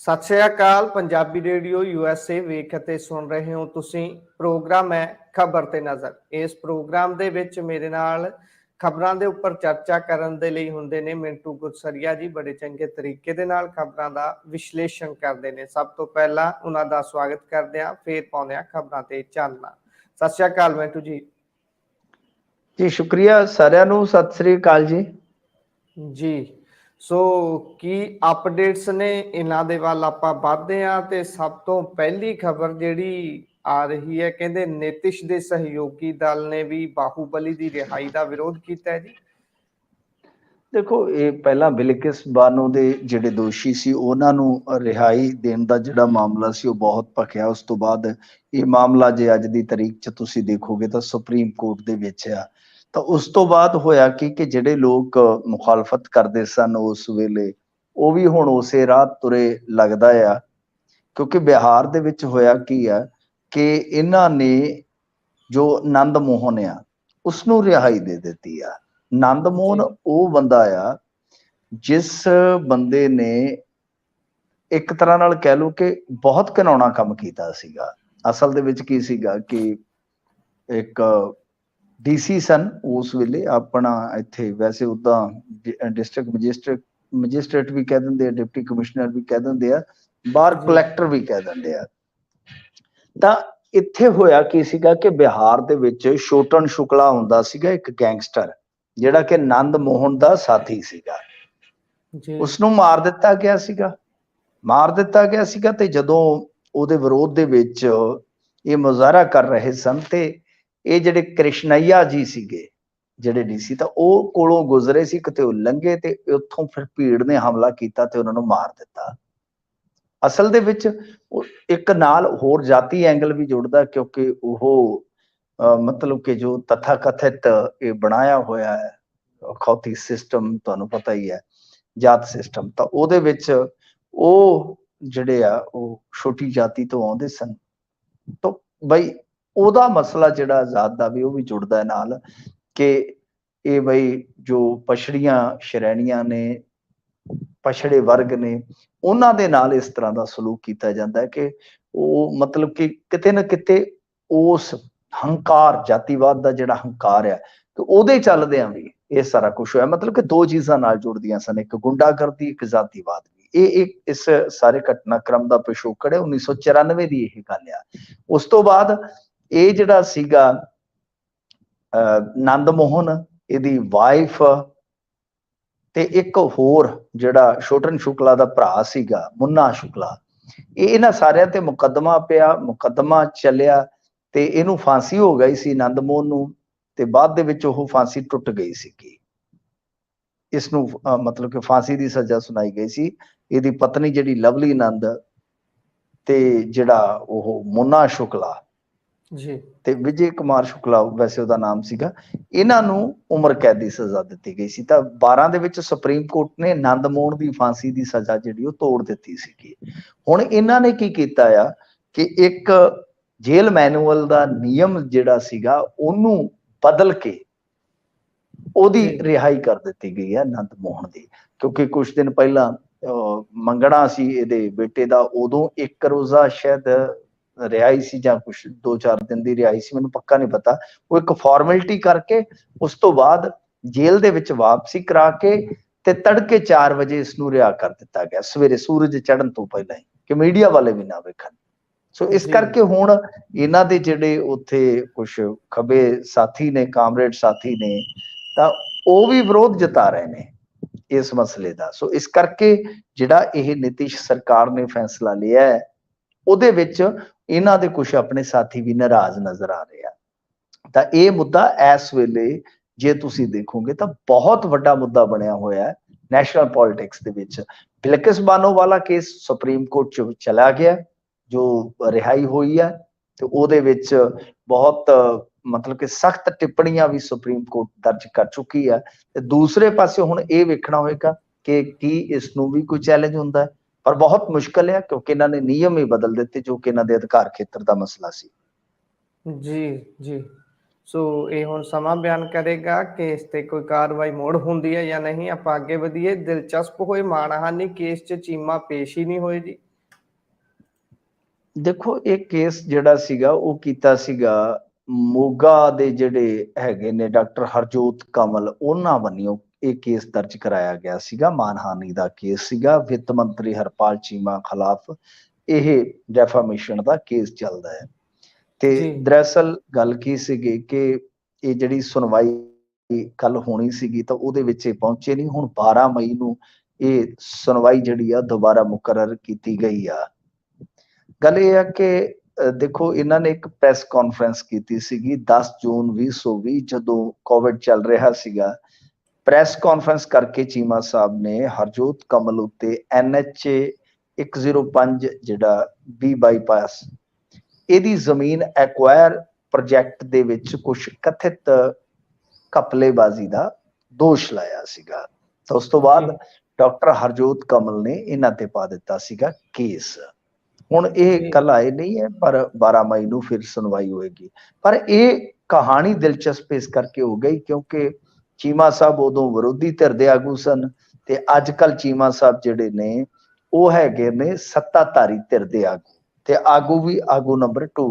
ਸਤਿ ਸ਼੍ਰੀ ਅਕਾਲ। Punjabi radio USA ਵੇਖ ਅਤੇ ਸੁਣ ਰਹੇ ਹੋ ਤੁਸੀਂ। ਪ੍ਰੋਗਰਾਮ ਹੈ ਖਬਰ ਤੇ ਨਜ਼ਰ। ਇਸ ਪ੍ਰੋਗਰਾਮ ਦੇ ਵਿੱਚ ਮੇਰੇ ਨਾਲ ਖਬਰਾਂ ਦੇ ਉੱਪਰ ਚਰਚਾ ਕਰਨ ਦੇ ਲਈ ਹੁੰਦੇ ਨੇ ਮਿੰਟੂ ਗੁਰਸਰੀਆ ਜੀ। ਬੜੇ ਚੰਗੇ ਤਰੀਕੇ ਦੇ ਨਾਲ ਖਬਰਾਂ ਦਾ ਵਿਸ਼ਲੇਸ਼ਣ ਕਰਦੇ ਨੇ। ਸਭ ਤੋਂ ਪਹਿਲਾਂ ਉਹਨਾਂ ਦਾ ਸਵਾਗਤ ਕਰਦੇ ਹਾਂ, ਫਿਰ ਪਾਉਂਦੇ ਹਾਂ ਖਬਰਾਂ ਤੇ ਚਾਨਣਾ। ਸਤਿ ਸ਼੍ਰੀ ਅਕਾਲ ਮਿੰਟੂ ਜੀ। ਜੀ ਸ਼ੁਕਰੀਆ ਸਾਰਿਆਂ ਨੂੰ, ਸਤਿ ਸ੍ਰੀ ਅਕਾਲ ਜੀ। ਜੀ ਸੋ ਕੀ ਅਪਡੇਟਸ ਨੇ ਇਹਨਾਂ ਦੇ ਵੱਲ ਆਪਾਂ ਵੱਧਦੇ ਹਾਂ। ਤੇ ਸਭ ਤੋਂ ਪਹਿਲੀ ਖਬਰ ਜਿਹੜੀ ਆ ਰਹੀ ਹੈ, ਕਹਿੰਦੇ ਨਿਤਿਸ਼ ਦੇ ਸਹਿਯੋਗੀ ਦਲ ਨੇ ਵੀ ਬਾਹੂਬਲੀ ਦੀ ਰਿਹਾਈ ਦਾ ਵਿਰੋਧ ਕੀਤਾ ਹੈ ਜੀ। ਦੇਖੋ, ਇਹ ਪਹਿਲਾਂ ਬਿਲਕਿਸ ਬਾਨੋ ਦੇ ਜਿਹੜੇ ਦੋਸ਼ੀ ਸੀ ਉਹਨਾਂ ਨੂੰ ਰਿਹਾਈ ਦੇਣ ਦਾ ਜਿਹੜਾ ਮਾਮਲਾ ਸੀ ਉਹ ਬਹੁਤ ਭਖਿਆ। ਉਸ ਤੋਂ ਬਾਅਦ ਇਹ ਮਾਮਲਾ ਜੇ ਅੱਜ ਦੀ ਤਾਰੀਖ 'ਚ ਤੁਸੀਂ ਦੇਖੋਗੇ ਤਾਂ ਸੁਪਰੀਮ ਕੋਰਟ ਦੇ ਵਿੱਚ ਆ। ਤਾਂ ਉਸ ਤੋਂ ਬਾਅਦ ਹੋਇਆ ਕਿ ਜਿਹੜੇ ਲੋਕ ਮੁਖਾਲਫਤ ਕਰਦੇ ਸਨ ਉਸ ਵੇਲੇ, ਉਹ ਵੀ ਹੁਣ ਉਸੇ ਰਾਹ ਤੁਰੇ ਲੱਗਦਾ ਆ। ਕਿਉਂਕਿ ਬਿਹਾਰ ਦੇ ਵਿੱਚ ਹੋਇਆ ਕੀ ਆ ਕਿ ਇਹਨਾਂ ਨੇ ਜੋ ਆਨੰਦ ਮੋਹਨ ਆ ਉਸਨੂੰ ਰਿਹਾਈ ਦੇ ਦਿੱਤੀ ਆ। ਆਨੰਦ ਮੋਹਨ ਉਹ ਬੰਦਾ ਆ ਜਿਸ ਬੰਦੇ ਨੇ ਇੱਕ ਤਰ੍ਹਾਂ ਨਾਲ ਕਹਿ ਲਓ ਕਿ ਬਹੁਤ ਘਿਨਾਉਣਾ ਕੰਮ ਕੀਤਾ ਸੀਗਾ। ਅਸਲ ਦੇ ਵਿੱਚ ਕੀ ਸੀਗਾ ਕਿ ਇੱਕ DC ਸਨ ਉਸ ਵੇਲੇ ਆਪਣਾ ਇੱਥੇ, ਵੈਸੇ ਉਦਾਂ ਡਿਸਟ੍ਰਿਕਟ ਮੈਜਿਸਟ੍ਰੇਟ ਵੀ ਕਹਿ ਦਿੰਦੇ ਆ, ਡਿਪਟੀ ਕਮਿਸ਼ਨਰ ਵੀ ਕਹਿ ਦਿੰਦੇ ਆ, ਬਾਹਰ ਕਲੈਕਟਰ ਵੀ ਕਹਿ ਦਿੰਦੇ ਆ। ਤਾਂ ਇੱਥੇ ਹੋਇਆ ਕੀ ਸੀਗਾ ਕਿ ਬਿਹਾਰ ਦੇ ਵਿੱਚ ਛੋਟਨ ਸ਼ੁਕਲਾ ਹੁੰਦਾ ਸੀਗਾ, ਇੱਕ ਗੈਂਗਸਟਰ ਜਿਹੜਾ ਕਿ ਆਨੰਦ ਮੋਹਨ ਦਾ ਸਾਥੀ ਸੀਗਾ। ਉਸਨੂੰ ਮਾਰ ਦਿੱਤਾ ਗਿਆ ਸੀਗਾ। ਤੇ ਜਦੋਂ ਉਹਦੇ ਵਿਰੋਧ ਦੇ ਵਿੱਚ ਇਹ ਮੁਜ਼ਾਹਰਾ ਕਰ ਰਹੇ ਸਨ ਤੇ ਇਹ ਜਿਹੜੇ ਕ੍ਰਿਸ਼ਨਈਆ ਜੀ ਸੀਗੇ ਜਿਹੜੇ DC, ਤਾਂ ਉਹ ਕੋਲੋਂ ਗੁਜ਼ਰੇ ਸੀ, ਕਿਤੇ ਉਹ ਲੰਘੇ ਤੇ ਉੱਥੋਂ ਫਿਰ ਭੀੜ ਨੇ ਹਮਲਾ ਕੀਤਾ ਤੇ ਉਹਨਾਂ ਨੂੰ ਮਾਰ ਦਿੱਤਾ। ਅਸਲ ਦੇ ਵਿੱਚ ਇੱਕ ਨਾਲ ਹੋਰ ਜਾਤੀ ਐਂਗਲ ਵੀ ਜੁੜਦਾ, ਕਿਉਂਕਿ ਉਹ ਮਤਲਬ ਕਿ ਜੋ ਤਥਾ ਕਥਿਤ ਇਹ ਬਣਾਇਆ ਹੋਇਆ ਹੈ ਅਖੌਤੀ ਸਿਸਟਮ, ਤੁਹਾਨੂੰ ਪਤਾ ਹੀ ਹੈ, ਜਾਤ ਸਿਸਟਮ, ਤਾਂ ਉਹਦੇ ਵਿੱਚ ਉਹ ਜਿਹੜੇ ਆ ਉਹ ਛੋਟੀ ਜਾਤੀ ਤੋਂ ਆਉਂਦੇ ਸਨ। ਤਾਂ ਬਈ ਉਹਦਾ ਮਸਲਾ ਜਿਹੜਾ ਆਜ਼ਾਦ ਦਾ ਵੀ ਉਹ ਵੀ ਜੁੜਦਾ ਨਾਲ ਕਿ ਇਹ ਬਈ ਜੋ ਪਛੜੀਆਂ ਸ਼੍ਰੇਣੀਆਂ ਨੇ, ਪਛੜੇ ਵਰਗ ਨੇ, ਉਹਨਾਂ ਦੇ ਨਾਲ ਇਸ ਤਰ੍ਹਾਂ ਦਾ ਸਲੂਕ ਕੀਤਾ ਜਾਂਦਾ ਹੈ ਕਿ ਉਹ ਮਤਲਬ ਕਿ ਕਿਤੇ ਨਾ ਕਿਤੇ ਉਸ ਹੰਕਾਰ, ਜਾਤੀਵਾਦ ਦਾ ਜਿਹੜਾ ਹੰਕਾਰ ਆ ਤੇ ਉਹਦੇ ਚੱਲਦਿਆਂ ਵੀ ਇਹ ਸਾਰਾ ਕੁਛ ਹੋਇਆ। ਮਤਲਬ ਕਿ ਦੋ ਚੀਜ਼ਾਂ ਨਾਲ ਜੁੜਦੀਆਂ ਸਨ, ਇੱਕ ਗੁੰਡਾਗਰਦੀ, ਇੱਕ ਜਾਤੀਵਾਦ ਵੀ। ਇਹ ਇਸ ਸਾਰੇ ਘਟਨਾਕ੍ਰਮ ਦਾ ਪਿਛੋਕੜ ਹੈ 1994 ਦੀ ਇਹ ਗੱਲ ਆ। ਉਸ ਤੋਂ ਬਾਅਦ ਇਹ ਜਿਹੜਾ ਸੀਗਾ ਆਨੰਦ ਮੋਹਨ, ਇਹਦੀ ਵਾਈਫ ਤੇ ਇੱਕ ਹੋਰ ਜਿਹੜਾ ਛੋਟਨ ਸ਼ੁਕਲਾ ਦਾ ਭਰਾ ਸੀਗਾ ਮੁੰਨਾ ਸ਼ੁਕਲਾ, ਇਹਨਾਂ ਸਾਰਿਆਂ ਤੇ ਮੁਕੱਦਮਾ ਪਿਆ, ਮੁਕੱਦਮਾ ਚੱਲਿਆ ਤੇ ਇਹਨੂੰ ਫਾਂਸੀ ਹੋ ਗਈ ਸੀ ਆਨੰਦ ਮੋਹਨ ਨੂੰ, ਤੇ ਬਾਅਦ ਦੇ ਵਿੱਚ ਉਹ ਫਾਂਸੀ ਟੁੱਟ ਗਈ ਸੀਗੀ। ਇਸਨੂੰ ਮਤਲਬ ਕਿ ਫਾਂਸੀ ਦੀ ਸਜ਼ਾ ਸੁਣਾਈ ਗਈ ਸੀ। ਇਹਦੀ ਪਤਨੀ ਜਿਹੜੀ ਲਵਲੀ ਆਨੰਦ ਤੇ ਜਿਹੜਾ ਉਹ ਮੁੰਨਾ ਸ਼ੁਕਲਾ ਜੀ ਤੇ ਵਿਜੇ ਕੁਮਾਰ ਸ਼ੁਕਲਾ ਵੈਸੇ ਉਹਦਾ ਨਾਮ ਸੀਗਾ, ਇਹਨਾਂ ਨੂੰ ਉਮਰ ਕੈਦ ਦੀ ਸਜ਼ਾ ਦਿੱਤੀ ਗਈ ਸੀ। ਤਾਂ 12 ਦੇ ਵਿੱਚ ਸੁਪਰੀਮ ਕੋਰਟ ਨੇ ਆਨੰਦ ਮੋਹਨ ਦੀ ਫਾਂਸੀ ਦੀ ਸਜ਼ਾ ਜਿਹੜੀ ਉਹ ਤੋੜ ਦਿੱਤੀ ਸੀਗੀ। ਹੁਣ ਇਹਨਾਂ ਨੇ ਕੀ ਕੀਤਾ ਆ ਕਿ ਇੱਕ ਜੇਲ੍ਹ ਮੈਨੂਅਲ ਦਾ ਨਿਯਮ ਜਿਹੜਾ ਸੀਗਾ ਉਹਨੂੰ ਬਦਲ ਕੇ ਉਹਦੀ ਰਿਹਾਈ ਕਰ ਦਿੱਤੀ ਗਈ ਹੈ ਆਨੰਦ ਮੋਹਨ ਦੀ। ਕਿਉਂਕਿ ਕੁਛ ਦਿਨ ਪਹਿਲਾਂ ਮੰਗਣਾ ਸੀ ਇਹਦੇ ਬੇਟੇ ਦਾ, ਉਦੋਂ 1 ਰੋਜ਼ਾ ਸ਼ਾਇਦ ਰਿਹਾਈ ਸੀ ਜਾਂ ਕੁਛ 2-4 ਦਿਨ ਦੀ ਰਿਹਾਈ ਸੀ, ਮੈਨੂੰ ਪੱਕਾ ਨਹੀਂ ਪਤਾ। ਉਹ ਇੱਕ ਫਾਰਮੈਲਿਟੀ ਕਰਕੇ ਉਸ ਤੋਂ ਬਾਅਦ ਜੇਲ੍ਹ ਦੇ ਵਿੱਚ ਵਾਪਸੀ ਕਰਾ ਕੇ ਤੇ ਤੜਕੇ 4 ਵਜੇ ਇਸਨੂੰ ਰਿਹਾ ਕਰ ਦਿੱਤਾ ਗਿਆ, ਸਵੇਰੇ ਸੂਰਜ ਚੜ੍ਹਨ ਤੋਂ ਪਹਿਲਾਂ ਹੀ, ਕਿ ਮੀਡੀਆ ਵਾਲੇ ਵੀ ਨਾ ਵੇਖਣ। ਸੋ ਇਸ ਕਰਕੇ ਹੁਣ ਇਹਨਾਂ ਦੇ ਜਿਹੜੇ ਉੱਥੇ ਕੁਛ ਖੱਬੇ ਸਾਥੀ ਨੇ, ਕਾਮਰੇਡ ਸਾਥੀ ਨੇ, ਤਾਂ ਉਹ ਵੀ ਵਿਰੋਧ ਜਤਾ ਰਹੇ ਨੇ ਇਸ ਮਸਲੇ ਦਾ। ਸੋ ਇਸ ਕਰਕੇ ਜਿਹੜਾ ਇਹ ਨਿਤਿਸ਼ ਸਰਕਾਰ ਨੇ ਫੈਸਲਾ ਲਿਆ ਹੈ ਉਹਦੇ ਵਿੱਚ ਇਹਨਾਂ ਦੇ ਕੁਝ ਆਪਣੇ ਸਾਥੀ ਵੀ ਨਾਰਾਜ਼ ਨਜ਼ਰ ਆ ਰਹੇ ਆ। ਤਾਂ ਇਹ ਮੁੱਦਾ ਇਸ ਵੇਲੇ ਜੇ ਤੁਸੀਂ ਦੇਖੋਗੇ ਤਾਂ ਬਹੁਤ ਵੱਡਾ ਮੁੱਦਾ ਬਣਿਆ ਹੋਇਆ ਹੈ ਨੈਸ਼ਨਲ ਪੋਲਿਟਿਕਸ ਦੇ ਵਿੱਚ। ਬਿਲਕਿਸ ਬਾਨੋ ਵਾਲਾ ਕੇਸ ਸੁਪਰੀਮ ਕੋਰਟ ਚ ਚਲਾ ਗਿਆ, ਜੋ ਰਿਹਾਈ ਹੋਈ ਹੈ, ਤੇ ਉਹਦੇ ਵਿੱਚ ਬਹੁਤ ਮਤਲਬ ਕਿ ਸਖਤ ਟਿੱਪਣੀਆਂ ਵੀ ਸੁਪਰੀਮ ਕੋਰਟ ਦਰਜ ਕਰ ਚੁੱਕੀ ਹੈ। ਤੇ ਦੂਸਰੇ ਪਾਸੇ ਹੁਣ ਇਹ ਵੇਖਣਾ ਹੋਏਗਾ ਕਿ ਕੀ ਇਸ ਨੂੰ ਵੀ ਕੋਈ ਚੈਲੰਜ ਹੁੰਦਾ ਹੈ, ਪਰ ਬਹੁਤ ਮੁਸ਼ਕਲ ਹੈ ਕਿਉਂਕਿ ਇਹਨਾਂ ਨੇ ਨਿਯਮ ਹੀ ਬਦਲ ਦਿੱਤੇ ਜੋ ਕਿ ਇਹਨਾਂ ਦੇ ਅਧਿਕਾਰ ਖੇਤਰ ਦਾ ਮਸਲਾ ਸੀ। ਜੀ ਸੋ ਇਹ ਹੁਣ ਸਮਾਂ ਬਿਆਨ ਕਰੇਗਾ ਕਿ ਇਸ ਤੇ ਕੋਈ ਕਾਰਵਾਈ ਮੋੜ ਹੁੰਦੀ ਹੈ ਜਾਂ ਨਹੀਂ। ਆਪਾਂ ਅੱਗੇ ਵਧੀਏ। ਦਿਲਚਸਪ ਹੋਏ ਮਾਣਹਾਨੀ ਕੇਸ 'ਚ ਚੀਮਾ ਪੇਸ਼ ਹੀ ਨਹੀਂ ਹੋਏ ਜੀ। ਦੇਖੋ ਇਹ ਕੇਸ ਜਿਹੜਾ ਸੀਗਾ ਉਹ ਕੀਤਾ ਸੀਗਾ ਮੋਗਾ ਦੇ ਜਿਹੜੇ ਹੈਗੇ ਨੇ ਡਾਕਟਰ ਹਰਜੋਤ ਕਮਲ, ਉਹਨਾਂ ਵੱਲੋਂ ਇਹ ਕੇਸ ਦਰਜ ਕਰਾਇਆ ਗਿਆ ਸੀਗਾ। ਮਾਨਹਾਨੀ ਦਾ ਕੇਸ ਸੀਗਾ, ਵਿੱਤ ਮੰਤਰੀ ਹਰਪਾਲ ਚੀਮਾ ਖਿਲਾਫ ਇਹ ਡੈਫਾਮੇਸ਼ਨ ਦਾ ਕੇਸ ਚੱਲਦਾ ਹੈ। ਤੇ ਜੀ ਦਰਅਸਲ ਗੱਲ ਕੀ ਸੀਗੀ ਕਿ ਇਹ ਜਿਹੜੀ ਸੁਣਵਾਈ ਕੱਲ ਹੋਣੀ ਸੀਗੀ ਤਾਂ ਉਹਦੇ ਵਿੱਚ ਇਹ ਪਹੁੰਚੇ ਨਹੀਂ। ਹੁਣ 12 ਮਈ ਨੂੰ ਇਹ ਸੁਣਵਾਈ ਜਿਹੜੀ ਆ ਦੁਬਾਰਾ ਮੁਕਰਰ ਕੀਤੀ ਗਈ ਆ। ਗੱਲ ਇਹ ਆ ਕਿ ਦੇਖੋ ਇਹਨਾਂ ਨੇ ਇੱਕ ਪ੍ਰੈਸ ਕਾਨਫਰੰਸ ਕੀਤੀ ਸੀਗੀ 10 ਜੂਨ 2020 ਜਦੋਂ ਕੋਵਿਡ ਚੱਲ ਰਿਹਾ ਸੀਗਾ। ਪ੍ਰੈਸ ਕਾਨਫਰੰਸ ਕਰਕੇ ਚੀਮਾ ਸਾਹਿਬ ਨੇ ਹਰਜੋਤ ਕਮਲ ਉੱਤੇ NH 105 ਜਿਹੜਾ ਬੀ ਬਾਈਪਾਸ ਇਹਦੀ ਜ਼ਮੀਨ ਐਕਵਾਇਰ ਪ੍ਰੋਜੈਕਟ ਦੇ ਵਿੱਚ ਕੁਝ ਕਥਿਤ ਘਪਲੇਬਾਜ਼ੀ ਦਾ ਦੋਸ਼ ਲਾਇਆ ਸੀਗਾ। ਤਾਂ ਉਸ ਤੋਂ ਬਾਅਦ ਡਾਕਟਰ ਹਰਜੋਤ ਕਮਲ ਨੇ ਇਹਨਾਂ ਤੇ ਪਾ ਦਿੱਤਾ ਸੀਗਾ ਕੇਸ। ਹੁਣ ਇਹ ਕੱਲ ਆਏ ਨਹੀਂ ਹੈ, ਪਰ 12 ਮਈ ਨੂੰ ਫਿਰ ਸੁਣਵਾਈ ਹੋਏਗੀ। ਪਰ ਇਹ ਕਹਾਣੀ ਦਿਲਚਸਪ ਇਸ ਕਰਕੇ ਹੋ ਗਈ ਕਿਉਂਕਿ ਚੀਮਾ ਸਾਹਿਬ ਉਦੋਂ ਵਿਰੋਧੀ ਧਿਰ ਦੇ ਆਗੂ ਸਨ ਤੇ ਅੱਜ ਕੱਲ ਚੀਮਾ ਸਾਹਿਬ ਜਿਹੜੇ ਨੇ ਉਹ ਹੈਗੇ ਨੇ ਸੱਤਾਧਾਰੀ ਧਿਰ ਦੇ ਆਗੂ, ਤੇ ਆਗੂ ਵੀ ਆਗੂ ਨੰਬਰ 2,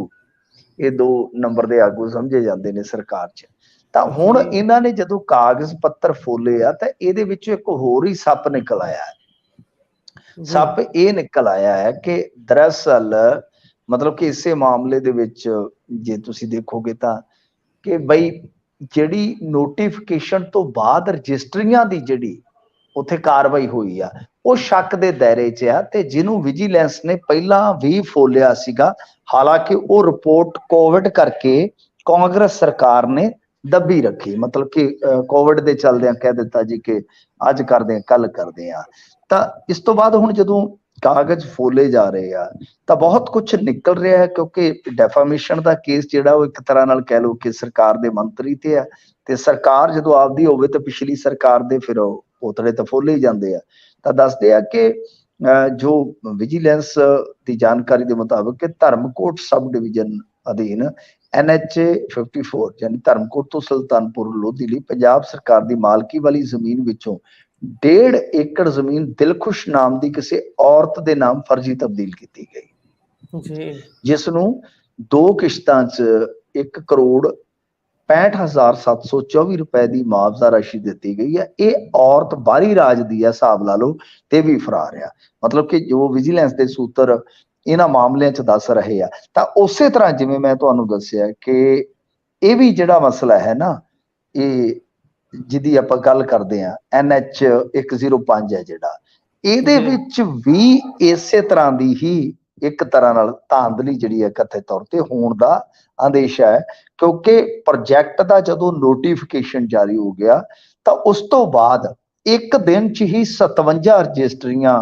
ਇਹ 2 ਨੰਬਰ ਦੇ ਆਗੂ ਸਮਝੇ ਜਾਂਦੇ ਨੇ ਸਰਕਾਰ 'ਚ। ਤਾਂ ਹੁਣ ਇਹਨਾਂ ਨੇ ਜਦੋਂ ਕਾਗਜ਼ ਪੱਤਰ ਫੋਲੇ ਆ ਤਾਂ ਇਹਦੇ ਵਿੱਚ ਇੱਕ ਹੋਰ ਹੀ ਸੱਪ ਨਿਕਲ ਆਇਆ ਹੈ। ਸੱਪ ਇਹ ਨਿਕਲ ਆਇਆ ਹੈ ਕਿ ਦਰਅਸਲ ਮਤਲਬ ਕਿ ਇਸੇ ਮਾਮਲੇ ਦੇ ਵਿੱਚ ਜੇ ਤੁਸੀਂ ਦੇਖੋਗੇ ਤਾਂ ਕਿ ਬਈ ਜਿਹੜੀ ਨੋਟੀਫਿਕੇਸ਼ਨ ਤੋਂ ਬਾਅਦ ਰਜਿਸਟਰੀਆਂ ਦੀ ਜਿਹੜੀ ਉੱਥੇ ਕਾਰਵਾਈ ਹੋਈ ਆ ਉਹ ਸ਼ੱਕ ਦੇ ਦਾਇਰੇ 'ਚ ਆ, ਤੇ ਜਿਹਨੂੰ ਵਿਜੀਲੈਂਸ ਨੇ ਪਹਿਲਾਂ ਵੀ ਫੋਲਿਆ ਸੀਗਾ। ਹਾਲਾਂਕਿ ਉਹ ਰਿਪੋਰਟ ਕੋਵਿਡ ਕਰਕੇ ਕਾਂਗਰਸ ਸਰਕਾਰ ਨੇ ਦੱਬੀ ਰੱਖੀ, ਮਤਲਬ ਕਿ ਕੋਵਿਡ ਦੇ ਚੱਲਦਿਆਂ ਕਹਿ ਦਿੱਤਾ ਜੀ ਕਿ ਅੱਜ ਕਰਦੇ ਆ ਕੱਲ ਕਰਦੇ ਆ। ਤਾਂ ਇਸ ਤੋਂ ਬਾਅਦ ਹੁਣ ਜਦੋਂ ਕਾਗਜ਼ ਫੋਲੇ ਜਾ ਰਹੇ ਆ ਤਾਂ ਬਹੁਤ ਕੁਝ ਨਿਕਲ ਰਿਹਾ ਹੈ ਕਿਉਂਕਿ ਡੈਫਾਮੇਸ਼ਨ ਦਾ ਕੇਸ ਜਿਹੜਾ ਉਹ ਇੱਕ ਤਰ੍ਹਾਂ ਨਾਲ ਕਹਿ ਲਓ ਕਿ ਸਰਕਾਰ ਦੇ ਮੰਤਰੀ ਤੇ ਆ, ਤੇ ਸਰਕਾਰ ਜਦੋਂ ਆਪਦੀ ਹੋਵੇ ਤਾਂ ਪਿਛਲੀ ਸਰਕਾਰ ਦੇ ਫਿਰ ਪੋਤੜੇ ਤਾਂ ਫੋਲੇ ਹੀ ਜਾਂਦੇ ਆ। ਤਾਂ ਦੱਸਦੇ ਆ ਕਿ ਜੋ ਵਿਜੀਲੈਂਸ ਦੀ ਜਾਣਕਾਰੀ ਦੇ ਮੁਤਾਬਕ ਕਿ ਧਰਮਕੋਟ ਸਬ ਡਿਵੀਜ਼ਨ ਅਧੀਨ NH 54 ਯਾਨੀ ਧਰਮਕੋਟ ਤੋਂ ਸੁਲਤਾਨਪੁਰ ਲੋਧੀ ਲਈ ਪੰਜਾਬ ਸਰਕਾਰ ਦੀ ਮਾਲਕੀ ਵਾਲੀ ਜ਼ਮੀਨ ਵਿੱਚੋਂ 1.5 ਏਕੜ ਜ਼ਮੀਨ ਦਿਲਖੁਸ਼ ਨਾਮ ਦੀ ਕਿਸੇ ਔਰਤ ਦੇ ਨਾਮ ਫਰਜ਼ੀ ਤਬਦੀਲ ਕੀਤੀ ਗਈ ਜੀ, ਜਿਸ ਨੂੰ 2 ਕਿਸ਼ਤਾਂ 'ਚ 1 ਕਰੋੜ 65,724 ਰੁਪਏ ਦੀ ਮੁਆਵਜ਼ਾ ਰਾਸ਼ੀ ਦਿੱਤੀ ਗਈ ਹੈ। ਇਹ ਔਰਤ ਬਾਹਰੀ ਰਾਜ ਦੀ ਹੈ, ਹਿਸਾਬ ਲਾ ਲਓ, ਤੇ ਵੀ ਫਰਾਰ ਆ। ਮਤਲਬ ਕਿ ਜੋ ਵਿਜੀਲੈਂਸ ਦੇ ਸੂਤਰ ਇਹਨਾਂ ਮਾਮਲਿਆਂ 'ਚ ਦੱਸ ਰਹੇ ਆ ਤਾਂ ਉਸੇ ਤਰ੍ਹਾਂ ਜਿਵੇਂ ਮੈਂ ਤੁਹਾਨੂੰ ਦੱਸਿਆ ਕਿ ਇਹ ਵੀ ਜਿਹੜਾ ਮਸਲਾ ਹੈ ਨਾ, ਇਹ ਜਿਹਦੀ ਆਪਾਂ ਗੱਲ ਕਰਦੇ ਆ NH 105 ਹੈ ਜਿਹੜਾ, ਇਹਦੇ ਵਿੱਚ ਵੀ ਇਸੇ ਤਰ੍ਹਾਂ ਦੀ ਹੀ ਇੱਕ ਤਰ੍ਹਾਂ ਨਾਲ ਧਾਂਦਲੀ ਜਿਹੜੀ ਹੈ ਕਥਿਤ ਤੌਰ ਤੇ ਹੋਣ ਦਾ ਆਦੇਸ਼ ਹੈ ਕਿਉਂਕਿ ਪ੍ਰੋਜੈਕਟ ਦਾ ਜਦੋਂ ਨੋਟੀਫਿਕੇਸ਼ਨ ਜਾਰੀ ਹੋ ਗਿਆ ਤਾਂ ਉਸ ਤੋਂ ਬਾਅਦ ਇੱਕ ਦਿਨ 'ਚ ਹੀ 57 ਰਜਿਸਟਰੀਆਂ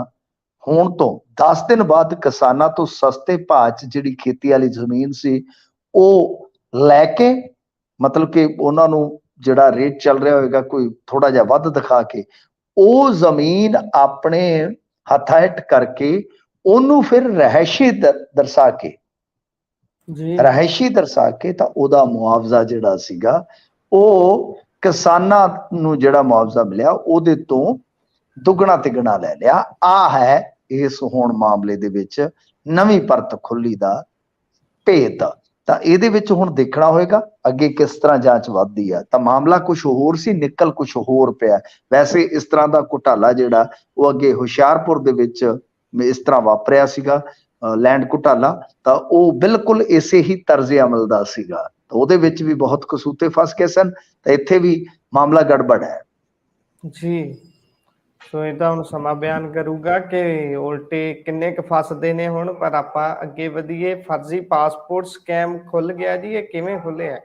ਹੋਣ ਤੋਂ 10 ਦਿਨ ਬਾਅਦ ਕਿਸਾਨਾਂ ਤੋਂ ਸਸਤੇ ਭਾਅ 'ਚ ਜਿਹੜੀ ਖੇਤੀ ਵਾਲੀ ਜ਼ਮੀਨ ਸੀ ਉਹ ਲੈ ਕੇ, ਮਤਲਬ ਕਿ ਉਹਨਾਂ ਨੂੰ ਜਿਹੜਾ ਰੇਟ ਚੱਲ ਰਿਹਾ ਹੋਏਗਾ ਕੋਈ ਥੋੜਾ ਜਿਹਾ ਵੱਧ ਦਿਖਾ ਕੇ ਉਹ ਜ਼ਮੀਨ ਆਪਣੇ ਹੱਥਾਂ ਹੇਠ ਕਰਕੇ ਉਹਨੂੰ ਫਿਰ ਰਹਿਸ਼ੀ ਦਰਸਾ ਕੇ ਤਾਂ ਉਹਦਾ ਮੁਆਵਜ਼ਾ ਜਿਹੜਾ ਸੀਗਾ ਉਹ ਕਿਸਾਨਾਂ ਨੂੰ ਜਿਹੜਾ ਮੁਆਵਜ਼ਾ ਮਿਲਿਆ ਉਹਦੇ ਤੋਂ ਦੁੱਗਣਾ ਤਿੱਗਣਾ ਲੈ ਲਿਆ। ਆ ਹੈ ਇਸ ਹੁਣ ਮਾਮਲੇ ਦੇ ਵਿੱਚ ਨਵੀਂ ਪਰਤ ਖੁੱਲੀ ਦਾ ਭੇਤ। ਤਾਂ ਇਹਦੇ ਵਿੱਚ ਹੁਣ ਦੇਖਣਾ ਹੋਏਗਾ ਅੱਗੇ ਕਿਸ ਤਰ੍ਹਾਂ ਜਾਂਚ ਵੱਧਦੀ ਆ। ਤਾਂ ਮਾਮਲਾ ਕੁਝ ਹੋਰ ਸੀ, ਨਿਕਲ ਕੁਝ ਹੋਰ ਪਿਆ। ਵੈਸੇ ਇਸ ਤਰ੍ਹਾਂ ਦਾ ਘੁਟਾਲਾ ਜਿਹੜਾ ਉਹ ਅੱਗੇ ਹੁਸ਼ਿਆਰਪੁਰ ਦੇ ਵਿੱਚ ਇਸ ਤਰ੍ਹਾਂ ਵਾਪਰਿਆ ਸੀਗਾ ਲੈਂਡ ਘੁਟਾਲਾ, ਤਾਂ ਉਹ ਬਿਲਕੁਲ ਇਸੇ ਹੀ ਤਰਜ਼ ਅਮਲ ਦਾ ਸੀਗਾ। ਤਾਂ ਉਹਦੇ ਵਿੱਚ ਵੀ ਬਹੁਤ ਕਸੂਤੇ ਫਸ ਗਏ ਸਨ, ਤਾਂ ਇੱਥੇ ਵੀ ਮਾਮਲਾ ਗੜਬੜ ਹੈ ਜੀ। ਸੋ ਇਹ ਤਾਂ ਹੁਣ ਸਮਾਂ ਬਿਆਨ ਕਰੂਗਾ ਕਿ ਉਲਟੇ ਕਿੰਨੇ ਕੁ ਫਸਦੇ ਨੇ ਹੁਣ। ਪਰ ਆਪਾਂ ਅੱਗੇ ਵਧੀਏ। ਫਰਜ਼ੀ ਪਾਸਪੋਰਟ ਸਕੈਮ ਖੁੱਲ ਗਿਆ ਜੀ, ਇਹ ਕਿਵੇਂ ਖੁੱਲਿਆ?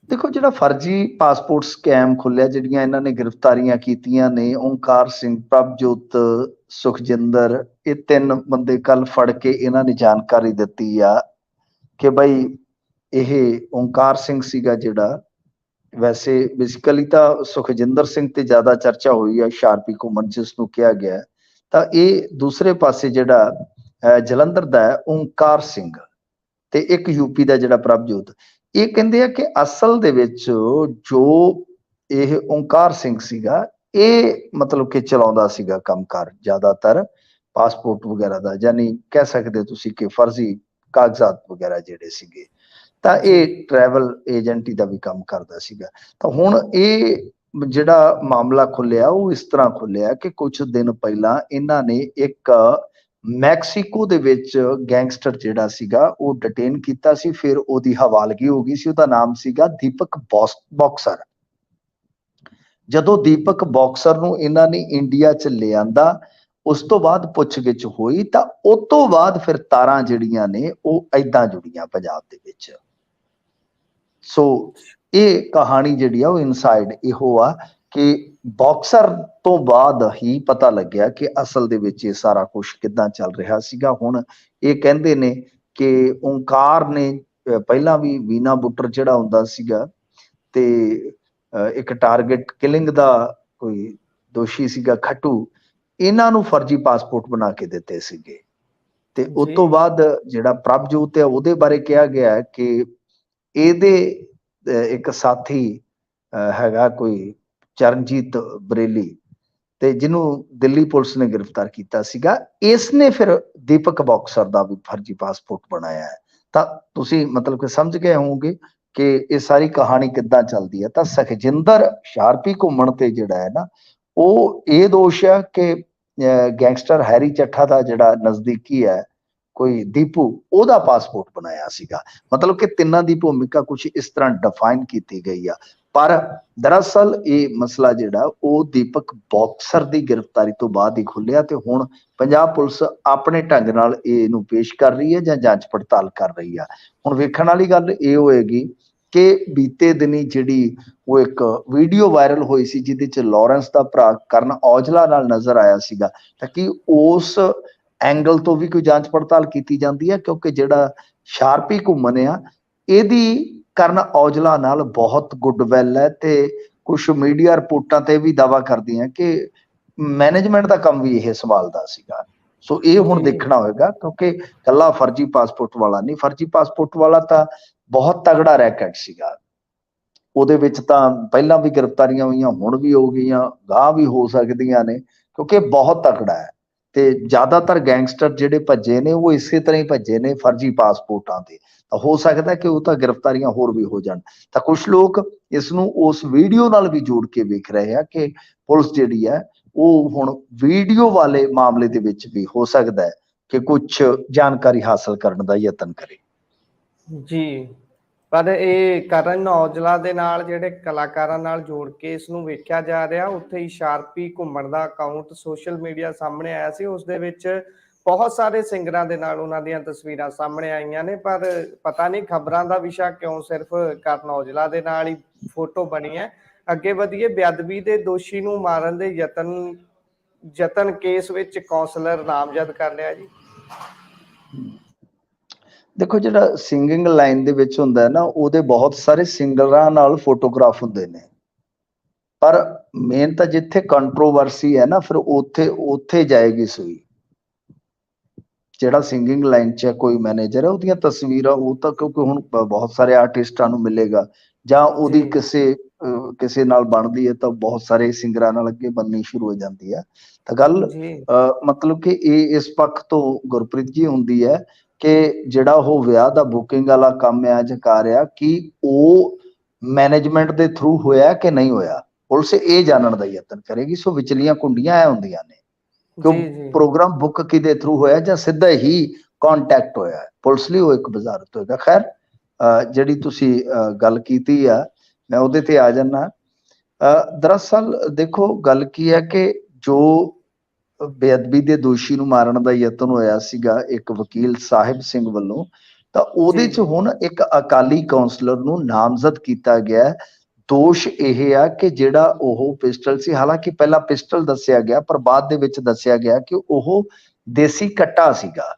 ਦੇਖੋ ਜਿਹੜਾ ਫਰਜ਼ੀ ਪਾਸਪੋਰਟ ਸਕੈਮ ਖੁੱਲਿਆ, ਜਿਹੜੀਆਂ ਇਹਨਾਂ ਨੇ ਗ੍ਰਿਫਤਾਰੀਆਂ ਕੀਤੀਆਂ ਨੇ, ਓਂਕਾਰ ਸਿੰਘ, ਪ੍ਰਭਜੋਤ, ਸੁਖਜਿੰਦਰ, ਇਹ 3 ਬੰਦੇ ਕੱਲ ਫੜ ਕੇ ਇਹਨਾਂ ਨੇ ਜਾਣਕਾਰੀ ਦਿੱਤੀ ਆ ਕਿ ਬਈ ਇਹ ਓਂਕਾਰ ਸਿੰਘ ਸੀਗਾ ਜਿਹੜਾ, ਵੈਸੇ ਬੇਸਿਕਲੀ ਤਾਂ ਸੁਖਜਿੰਦਰ ਸਿੰਘ ਤੇ ਜ਼ਿਆਦਾ ਚਰਚਾ ਹੋਈ ਹੈ, ਸ਼ਾਰਪੀ ਘੁੰਮਣ ਜਿਸ ਨੂੰ ਕਿਹਾ ਗਿਆ। ਤਾਂ ਇਹ ਦੂਸਰੇ ਪਾਸੇ ਜਿਹੜਾ ਜਲੰਧਰ ਦਾ ਹੈ ਓਂਕਾਰ ਸਿੰਘ ਤੇ ਇੱਕ ਯੂਪੀ ਦਾ ਜਿਹੜਾ ਪ੍ਰਭਜੋਤ, ਇਹ ਕਹਿੰਦੇ ਆ ਕਿ ਅਸਲ ਦੇ ਵਿੱਚ ਜੋ ਇਹ ਓਂਕਾਰ ਸਿੰਘ ਸੀਗਾ ਇਹ ਮਤਲਬ ਕਿ ਚਲਾਉਂਦਾ ਸੀਗਾ ਕੰਮਕਾਰ ਜ਼ਿਆਦਾਤਰ ਪਾਸਪੋਰਟ ਵਗੈਰਾ ਦਾ, ਯਾਨੀ ਕਹਿ ਸਕਦੇ ਤੁਸੀਂ ਕਿ ਫਰਜ਼ੀ ਕਾਗਜ਼ਾਤ ਵਗੈਰਾ ਜਿਹੜੇ ਸੀਗੇ। ਤਾਂ ਇਹ ਟਰੈਵਲ ਏਜੰਟੀ ਦਾ ਵੀ ਕੰਮ ਕਰਦਾ ਸੀਗਾ। ਤਾਂ ਹੁਣ ਇਹ ਜਿਹੜਾ ਮਾਮਲਾ ਖੁੱਲਿਆ ਉਹ ਇਸ ਤਰ੍ਹਾਂ ਖੁੱਲਿਆ ਕਿ ਕੁਝ ਦਿਨ ਪਹਿਲਾਂ ਇਹਨਾਂ ਨੇ ਇੱਕ ਮੈਕਸੀਕੋ ਦੇ ਵਿੱਚ ਗੈਂਗਸਟਰ ਜਿਹੜਾ ਸੀਗਾ ਉਹ ਡਿਟੇਨ ਕੀਤਾ ਸੀ, ਫਿਰ ਉਹਦੀ ਹਵਾਲਗੀ ਹੋ ਗਈ ਸੀ। ਉਹਦਾ ਨਾਮ ਸੀਗਾ ਦੀਪਕ ਬੌਕਸਰ। ਜਦੋਂ ਦੀਪਕ ਬੌਕਸਰ ਨੂੰ ਇਹਨਾਂ ਨੇ ਇੰਡੀਆ 'ਚ ਲਿਆਂਦਾ, ਉਸ ਤੋਂ ਬਾਅਦ ਪੁੱਛਗਿੱਛ ਹੋਈ ਤਾਂ ਉਸ ਤੋਂ ਬਾਅਦ ਫਿਰ ਤਾਰਾਂ ਜਿਹੜੀਆਂ ਨੇ ਉਹ ਏਦਾਂ ਜੁੜੀਆਂ ਪੰਜਾਬ ਦੇ ਵਿੱਚ। ਸੋ ਇਹ ਕਹਾਣੀ ਜਿਹੜੀ ਆ ਉਹ ਇਨਸਾਈਡ ਇਹੋ ਆ ਕਿ ਬਾਕਸਰ ਤੋਂ ਬਾਅਦ ਹੀ ਪਤਾ ਲੱਗਿਆ ਕਿ ਅਸਲ ਦੇ ਵਿੱਚ ਇਹ ਸਾਰਾ ਕੁਝ ਕਿੱਦਾਂ ਚੱਲ ਰਿਹਾ ਸੀਗਾ। ਹੁਣ ਇਹ ਕਹਿੰਦੇ ਨੇ ਕਿ ਓਂਕਾਰ ਨੇ ਪਹਿਲਾਂ ਵੀ ਵੀਨਾ ਬੁੱਟਰ ਜਿਹੜਾ ਹੁੰਦਾ ਸੀਗਾ ਤੇ ਇੱਕ ਟਾਰਗੇਟ ਕਿਲਿੰਗ ਦਾ ਕੋਈ ਦੋਸ਼ੀ ਸੀਗਾ ਖੱਟੂ, ਇਹਨਾਂ ਨੂੰ ਫਰਜ਼ੀ ਪਾਸਪੋਰਟ ਬਣਾ ਕੇ ਦਿੱਤੇ ਸੀਗੇ। ਤੇ ਉਸ ਤੋਂ ਬਾਅਦ ਜਿਹੜਾ ਪ੍ਰਭਜੋਤ ਹੈ ਉਹਦੇ ਬਾਰੇ ਕਿਹਾ ਗਿਆ ਕਿ ਇਹਦੇ ਇੱਕ ਸਾਥੀ ਹੈਗਾ ਕੋਈ ਚਰਨਜੀਤ ਬਰੇਲੀ, ਤੇ ਜਿਹਨੂੰ ਦਿੱਲੀ ਪੁਲਿਸ ਨੇ ਗ੍ਰਿਫਤਾਰ ਕੀਤਾ ਸੀਗਾ, ਇਸ ਨੇ ਫਿਰ ਦੀਪਕ ਬੌਕਸਰ ਦਾ ਵੀ ਫਰਜ਼ੀ ਪਾਸਪੋਰਟ ਬਣਾਇਆ ਹੈ। ਤਾਂ ਤੁਸੀਂ ਮਤਲਬ ਕਿ ਸਮਝ ਗਏ ਹੋਵੋਗੇ ਕਿ ਇਹ ਸਾਰੀ ਕਹਾਣੀ ਕਿੱਦਾਂ ਚੱਲਦੀ ਹੈ। ਤਾਂ ਸੁਖਜਿੰਦਰ ਸ਼ਾਰਪੀ ਘੁੰਮਣ ਤੇ ਜਿਹੜਾ ਹੈ ਨਾ, ਉਹ ਇਹ ਦੋਸ਼ ਹੈ ਕਿ ਗੈਂਗਸਟਰ ਹੈਰੀ ਚੱਠਾ ਦਾ ਜਿਹੜਾ ਨਜ਼ਦੀਕੀ ਹੈ ਕੋਈ ਦੀਪੂ, ਉਹਦਾ ਪਾਸਪੋਰਟ ਬਣਾਇਆ ਸੀਗਾ। ਮਤਲਬ ਕਿ ਤਿੰਨਾਂ ਦੀ ਭੂਮਿਕਾ ਕੁਝ ਇਸ ਤਰ੍ਹਾਂ ਡਿਫਾਈਨ ਕੀਤੀ ਗਈ ਆ। ਪਰ ਦਰਅਸਲ ਇਹ ਮਸਲਾ ਜਿਹੜਾ ਉਹ ਦੀਪਕ ਬੌਕਸਰ ਦੀ ਗ੍ਰਿਫਤਾਰੀ ਤੋਂ ਬਾਅਦ ਹੀ ਖੁੱਲਿਆ ਤੇ ਹੁਣ ਪੰਜਾਬ ਪੁਲਿਸ ਆਪਣੇ ਢੰਗ ਨਾਲ ਇਹਨੂੰ ਪੇਸ਼ ਕਰ ਰਹੀ ਹੈ ਜਾਂ ਜਾਂਚ ਪੜਤਾਲ ਕਰ ਰਹੀ ਆ। ਹੁਣ ਵੇਖਣ ਵਾਲੀ ਗੱਲ ਇਹ ਹੋਏਗੀ ਕਿ ਬੀਤੇ ਦਿਨੀ ਜਿਹੜੀ ਉਹ ਇੱਕ ਵੀਡੀਓ ਵਾਇਰਲ ਹੋਈ ਸੀ ਜਿਹਦੇ ਚ ਲਾਰੈਂਸ ਦਾ ਭਰਾ ਕਰਨ ਔਜਲਾ ਨਾਲ ਨਜ਼ਰ ਆਇਆ ਸੀਗਾ, ਤਾਂ ਕਿ ਉਸ ਐਂਗਲ ਤੋਂ ਵੀ ਕੋਈ ਜਾਂਚ ਪੜਤਾਲ ਕੀਤੀ ਜਾਂਦੀ ਹੈ, ਕਿਉਂਕਿ ਜਿਹੜਾ ਸ਼ਾਰਪੀ ਘੁੰਮਣ ਆ ਇਹਦੀ ਕਰਨ ਔਜਲਾ ਨਾਲ ਬਹੁਤ ਗੁੱਡਵਿਲ ਹੈ ਤੇ ਕੁਝ ਮੀਡੀਆ ਰਿਪੋਰਟਾਂ ਤੇ ਵੀ ਦਾਅਵਾ ਕਰਦੀਆਂ ਕਿ ਮੈਨੇਜਮੈਂਟ ਦਾ ਕੰਮ ਵੀ ਇਹ ਸੰਭਾਲਦਾ ਸੀਗਾ। ਸੋ ਇਹ ਹੁਣ ਦੇਖਣਾ ਹੋਏਗਾ, ਕਿਉਂਕਿ ਕੱਲਾ ਫਰਜ਼ੀ ਪਾਸਪੋਰਟ ਵਾਲਾ ਨਹੀਂ, ਫਰਜ਼ੀ ਪਾਸਪੋਰਟ ਵਾਲਾ ਤਾਂ ਬਹੁਤ ਤਗੜਾ ਰੈਕਟ ਸੀਗਾ। ਉਹਦੇ ਵਿੱਚ ਤਾਂ ਪਹਿਲਾਂ ਵੀ ਗ੍ਰਿਫਤਾਰੀਆਂ ਹੋਈਆਂ, ਹੁਣ ਵੀ ਹੋ ਗਈਆਂ, ਗਾਹ ਵੀ ਹੋ ਸਕਦੀਆਂ ਨੇ, ਕਿਉਂਕਿ ਬਹੁਤ ਤਕੜਾ ਹੈ। ਤੇ ਜ਼ਿਆਦਾਤਰ ਗੈਂਗਸਟਰ ਜਿਹੜੇ ਭੱਜੇ ਨੇ ਉਹ ਇਸੇ ਤਰ੍ਹਾਂ ਹੀ ਭੱਜੇ ਨੇ ਫਰਜ਼ੀ ਪਾਸਪੋਰਟਾਂ ਤੇ। ਤਾਂ ਹੋ ਸਕਦਾ ਕਿ ਉਹ ਤਾਂ ਗ੍ਰਿਫਤਾਰੀਆਂ ਹੋਰ ਵੀ ਹੋ ਜਾਣ। ਤਾਂ ਕੁਝ ਲੋਕ ਇਸ ਨੂੰ ਉਸ ਵੀਡੀਓ ਨਾਲ ਵੀ ਜੋੜ ਕੇ ਵੇਖ ਰਹੇ ਆ ਕਿ ਪੁਲਿਸ ਜਿਹੜੀ ਹੈ ਉਹ ਹੁਣ ਵੀਡੀਓ ਵਾਲੇ ਮਾਮਲੇ ਦੇ ਵਿੱਚ ਵੀ ਹੋ ਸਕਦਾ ਹੈ ਕਿ ਕੁਝ ਜਾਣਕਾਰੀ ਹਾਸਲ ਕਰਨ ਦਾ ਯਤਨ ਕਰੇ। ਜੀ, ਪਰ ਇਹ ਕਰਨ ਔਜਲਾ ਦੇ ਨਾਲ ਜਿਹੜੇ ਕਲਾਕਾਰਾਂ ਨਾਲ ਜੋੜ ਕੇ ਇਸ ਨੂੰ ਵੇਖਿਆ ਜਾ ਰਿਹਾ। ਉੱਥੇ ਹੀ ਸ਼ਾਰਪੀ ਘੁੰਮਣ ਦਾ ਅਕਾਊਂਟ ਸੋਸ਼ਲ ਮੀਡੀਆ ਸਾਹਮਣੇ ਆਇਆ ਸੀ, ਉਸ ਦੇ ਵਿੱਚ ਬਹੁਤ ਸਾਰੇ ਸਿੰਗਰਾਂ ਦੇ ਨਾਲ ਉਹਨਾਂ ਦੀਆਂ ਤਸਵੀਰਾਂ ਸਾਹਮਣੇ ਆਈਆਂ ਨੇ, ਪਰ ਪਤਾ ਨਹੀਂ ਖਬਰਾਂ ਦਾ ਵਿਸ਼ਾ ਕਿਉਂ ਸਿਰਫ ਕਰਨ ਔਜਲਾ ਦੇ ਨਾਲ ਹੀ ਫੋਟੋ ਬਣੀ ਹੈ। ਅੱਗੇ ਵਧੀਏ, ਬੇਅਦਬੀ ਦੇ ਦੋਸ਼ੀ ਨੂੰ ਮਾਰਨ ਦੇ ਯਤਨ ਕੇਸ ਵਿੱਚ ਕੌਂਸਲਰ ਨਾਮਜ਼ਦ ਕਰ ਲਿਆ ਜੀ। ਦੇਖੋ, ਜਿਹੜਾ ਸਿੰਗਿੰਗ ਲਾਈਨ ਦੇ ਵਿੱਚ ਹੁੰਦਾ ਹੈ ਨਾ, ਉਹਦੇ ਬਹੁਤ ਸਾਰੇ ਸਿੰਗਰਾਂ ਨਾਲ ਫੋਟੋਗ੍ਰਾਫ ਹੁੰਦੇ ਨੇ, ਪਰ ਮੇਨ ਤਾਂ ਜਿੱਥੇ ਕੰਟਰੋਵਰਸੀ ਹੈ ਨਾ, ਫਿਰ ਉੱਥੇ ਜਾਏਗੀ ਸੂਈ। ਜਿਹੜਾ ਸਿੰਗਿੰਗ ਲਾਈਨ 'ਚ ਕੋਈ ਮੈਨੇਜਰ ਹੈ, ਉਹਦੀਆਂ ਤਸਵੀਰਾਂ ਉਹ ਤਾਂ ਕਿਉਂਕਿ ਹੁਣ ਬਹੁਤ ਸਾਰੇ ਆਰਟਿਸਟਾਂ ਨੂੰ ਮਿਲੇਗਾ, ਜਾਂ ਉਹਦੀ ਕਿਸੇ ਨਾਲ ਬਣਦੀ ਹੈ ਤਾਂ ਬਹੁਤ ਸਾਰੇ ਸਿੰਗਰਾਂ ਨਾਲ ਅੱਗੇ ਬਣਨੀ ਸ਼ੁਰੂ ਹੋ ਜਾਂਦੀ ਹੈ। ਤਾਂ ਗੱਲ ਮਤਲਬ ਕਿ ਇਹ ਇਸ ਪੱਖ ਤੋਂ ਗੁਰਪ੍ਰੀਤ ਜੀ ਹੁੰਦੀ ਹੈ ਕਿ ਜਿਹੜਾ ਉਹ ਵਿਆਹ ਦਾ ਬੁਕਿੰਗ ਵਾਲਾ ਕੰਮ ਆ ਜਾਂ ਕਰ ਰਿਹਾ, ਕਿ ਉਹ ਮੈਨੇਜਮੈਂਟ ਦੇ ਥਰੂ ਹੋਇਆ ਕਿ ਨਹੀਂ ਹੋਇਆ, ਪੁਲਿਸ ਇਹ ਜਾਣਨ ਦਾ ਯਤਨ ਕਰੇਗੀ। ਸੋ ਵਿਚਲੀਆਂ ਕੁੰਡੀਆਂ ਐ ਹੁੰਦੀਆਂ ਨੇ ਕਿ ਪ੍ਰੋਗਰਾਮ ਬੁੱਕ ਕਿਹਦੇ ਥਰੂ ਹੋਇਆ ਜਾਂ ਸਿੱਧਾ ਹੀ ਕੰਟੈਕਟ ਹੋਇਆ, ਪੁਲਿਸ ਲਈ ਉਹ ਇੱਕ ਵਜ਼ਾਰਤ ਹੋਏਗਾ। ਖੈਰ, ਜਿਹੜੀ ਤੁਸੀਂ ਗੱਲ ਕੀਤੀ ਆ ਮੈਂ ਉਹਦੇ ਤੇ ਆ ਜਾਣਾ। ਦਰਅਸਲ ਦੇਖੋ ਗੱਲ ਕੀ ਹੈ ਕਿ ਜੋ ਬੇਅਦਬੀ ਦੇ ਦੋਸ਼ੀ ਨੂੰ ਮਾਰਨ ਦਾ ਯਤਨ ਹੋਇਆ ਸੀਗਾ ਇੱਕ ਵਕੀਲ ਸਾਹਿਬ ਸਿੰਘ ਵੱਲੋਂ, ਤਾਂ ਉਹਦੇ 'ਚ ਹੁਣ ਇੱਕ ਅਕਾਲੀ ਕਾਉਂਸਲਰ ਨੂੰ ਨਾਮਜ਼ਦ ਕੀਤਾ ਗਿਆ। ਦੋਸ਼ ਇਹ ਆ ਕਿ ਜਿਹੜਾ ਉਹ ਪਿਸਟਲ ਸੀ, ਹਾਲਾਂਕਿ ਪਹਿਲਾਂ ਪਿਸਟਲ ਦੱਸਿਆ ਗਿਆ ਪਰ ਬਾਅਦ ਦੇ ਵਿੱਚ ਦੱਸਿਆ ਗਿਆ ਕਿ ਉਹ ਦੇਸੀ ਕੱਟਾ ਸੀਗਾ,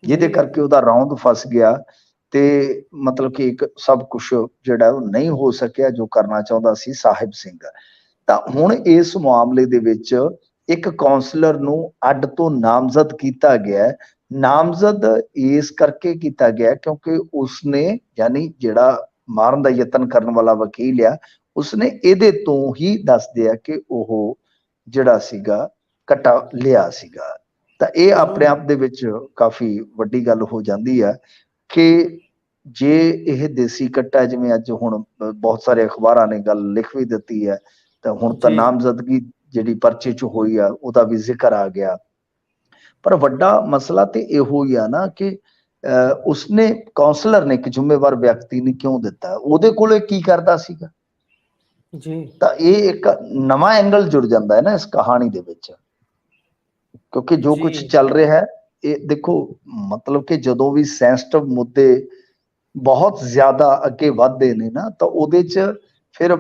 ਜਿਹਦੇ ਕਰਕੇ ਉਹਦਾ ਰੌਂਦ ਫਸ ਗਿਆ ਤੇ ਮਤਲਬ ਕਿ ਇੱਕ ਸਭ ਕੁਝ ਜਿਹੜਾ ਉਹ ਨਹੀਂ ਹੋ ਸਕਿਆ ਜੋ ਕਰਨਾ ਚਾਹੁੰਦਾ ਸੀ ਸਾਹਿਬ ਸਿੰਘ। ਤਾਂ ਹੁਣ ਇਸ ਮਾਮਲੇ ਦੇ ਵਿੱਚ ਇੱਕ ਕਾਉਂਸਲਰ ਨੂੰ ਅੱਡ ਤੋਂ ਨਾਮਜ਼ਦ ਕੀਤਾ ਗਿਆ। ਨਾਮਜ਼ਦ ਇਸ ਕਰਕੇ ਕੀਤਾ ਗਿਆ ਕਿਉਂਕਿ ਉਸਨੇ, ਯਾਨੀ ਜਿਹੜਾ ਮਾਰਨ ਦਾ ਯਤਨ ਕਰਨ ਵਾਲਾ ਵਕੀਲ ਆ, ਉਸਨੇ ਇਹਦੇ ਤੋਂ ਹੀ ਦੱਸਦੇ ਆ ਕਿ ਉਹ ਜਿਹੜਾ ਸੀਗਾ ਕੱਟਾ ਲਿਆ ਸੀਗਾ। ਤਾਂ ਇਹ ਆਪਣੇ ਆਪ ਦੇ ਵਿੱਚ ਕਾਫੀ ਵੱਡੀ ਗੱਲ ਹੋ ਜਾਂਦੀ ਹੈ ਕਿ ਜੇ ਇਹ ਦੇਸੀ ਕੱਟਾ, ਜਿਵੇਂ ਅੱਜ ਹੁਣ ਬਹੁਤ ਸਾਰੇ ਅਖਬਾਰਾਂ ਨੇ ਗੱਲ ਲਿਖ ਵੀ ਦਿੱਤੀ ਹੈ, ਤਾਂ ਹੁਣ ਤਾਂ ਨਾਮਜ਼ਦਗੀ ਜਿਹੜੀ ਪਰਚੇ 'ਚ ਹੋਈ ਆ ਉਹਦਾ ਵੀ ਜ਼ਿਕਰ ਆ ਗਿਆ। ਪਰ ਵੱਡਾ ਮਸਲਾ ਤੇ ਇਹੋ ਹੀ ਆ ਨਾ ਕਿ ਉਸਨੇ ਕਾਉਂਸਲਰ ਨੇ, ਇੱਕ ਜ਼ਿੰਮੇਵਾਰ ਵਿਅਕਤੀ ਨੇ ਕਿਉਂ ਦਿੱਤਾ, ਉਹਦੇ ਕੋਲੇ ਕੀ ਕਰਦਾ ਸੀਗਾ ਜੀ। ਤਾਂ ਇਹ ਇੱਕ ਨਵਾਂ ਐਂਗਲ ਜੁੜ ਜਾਂਦਾ ਹੈ ਨਾ ਇਸ ਕਹਾਣੀ ਦੇ ਵਿੱਚ, ਕਿਉਂਕਿ ਜੋ ਕੁਝ ਚੱਲ ਰਿਹਾ ਹੈ ਇਹ ਦੇਖੋ, ਮਤਲਬ ਕਿ ਜਦੋਂ ਵੀ ਸੈਂਸਿਟਿਵ ਮੁੱਦੇ ਬਹੁਤ ਜ਼ਿਆਦਾ ਅੱਗੇ ਵੱਧਦੇ ਨੇ ਨਾ, ਤਾਂ ਉਹਦੇ 'ਚ ਫਿਰ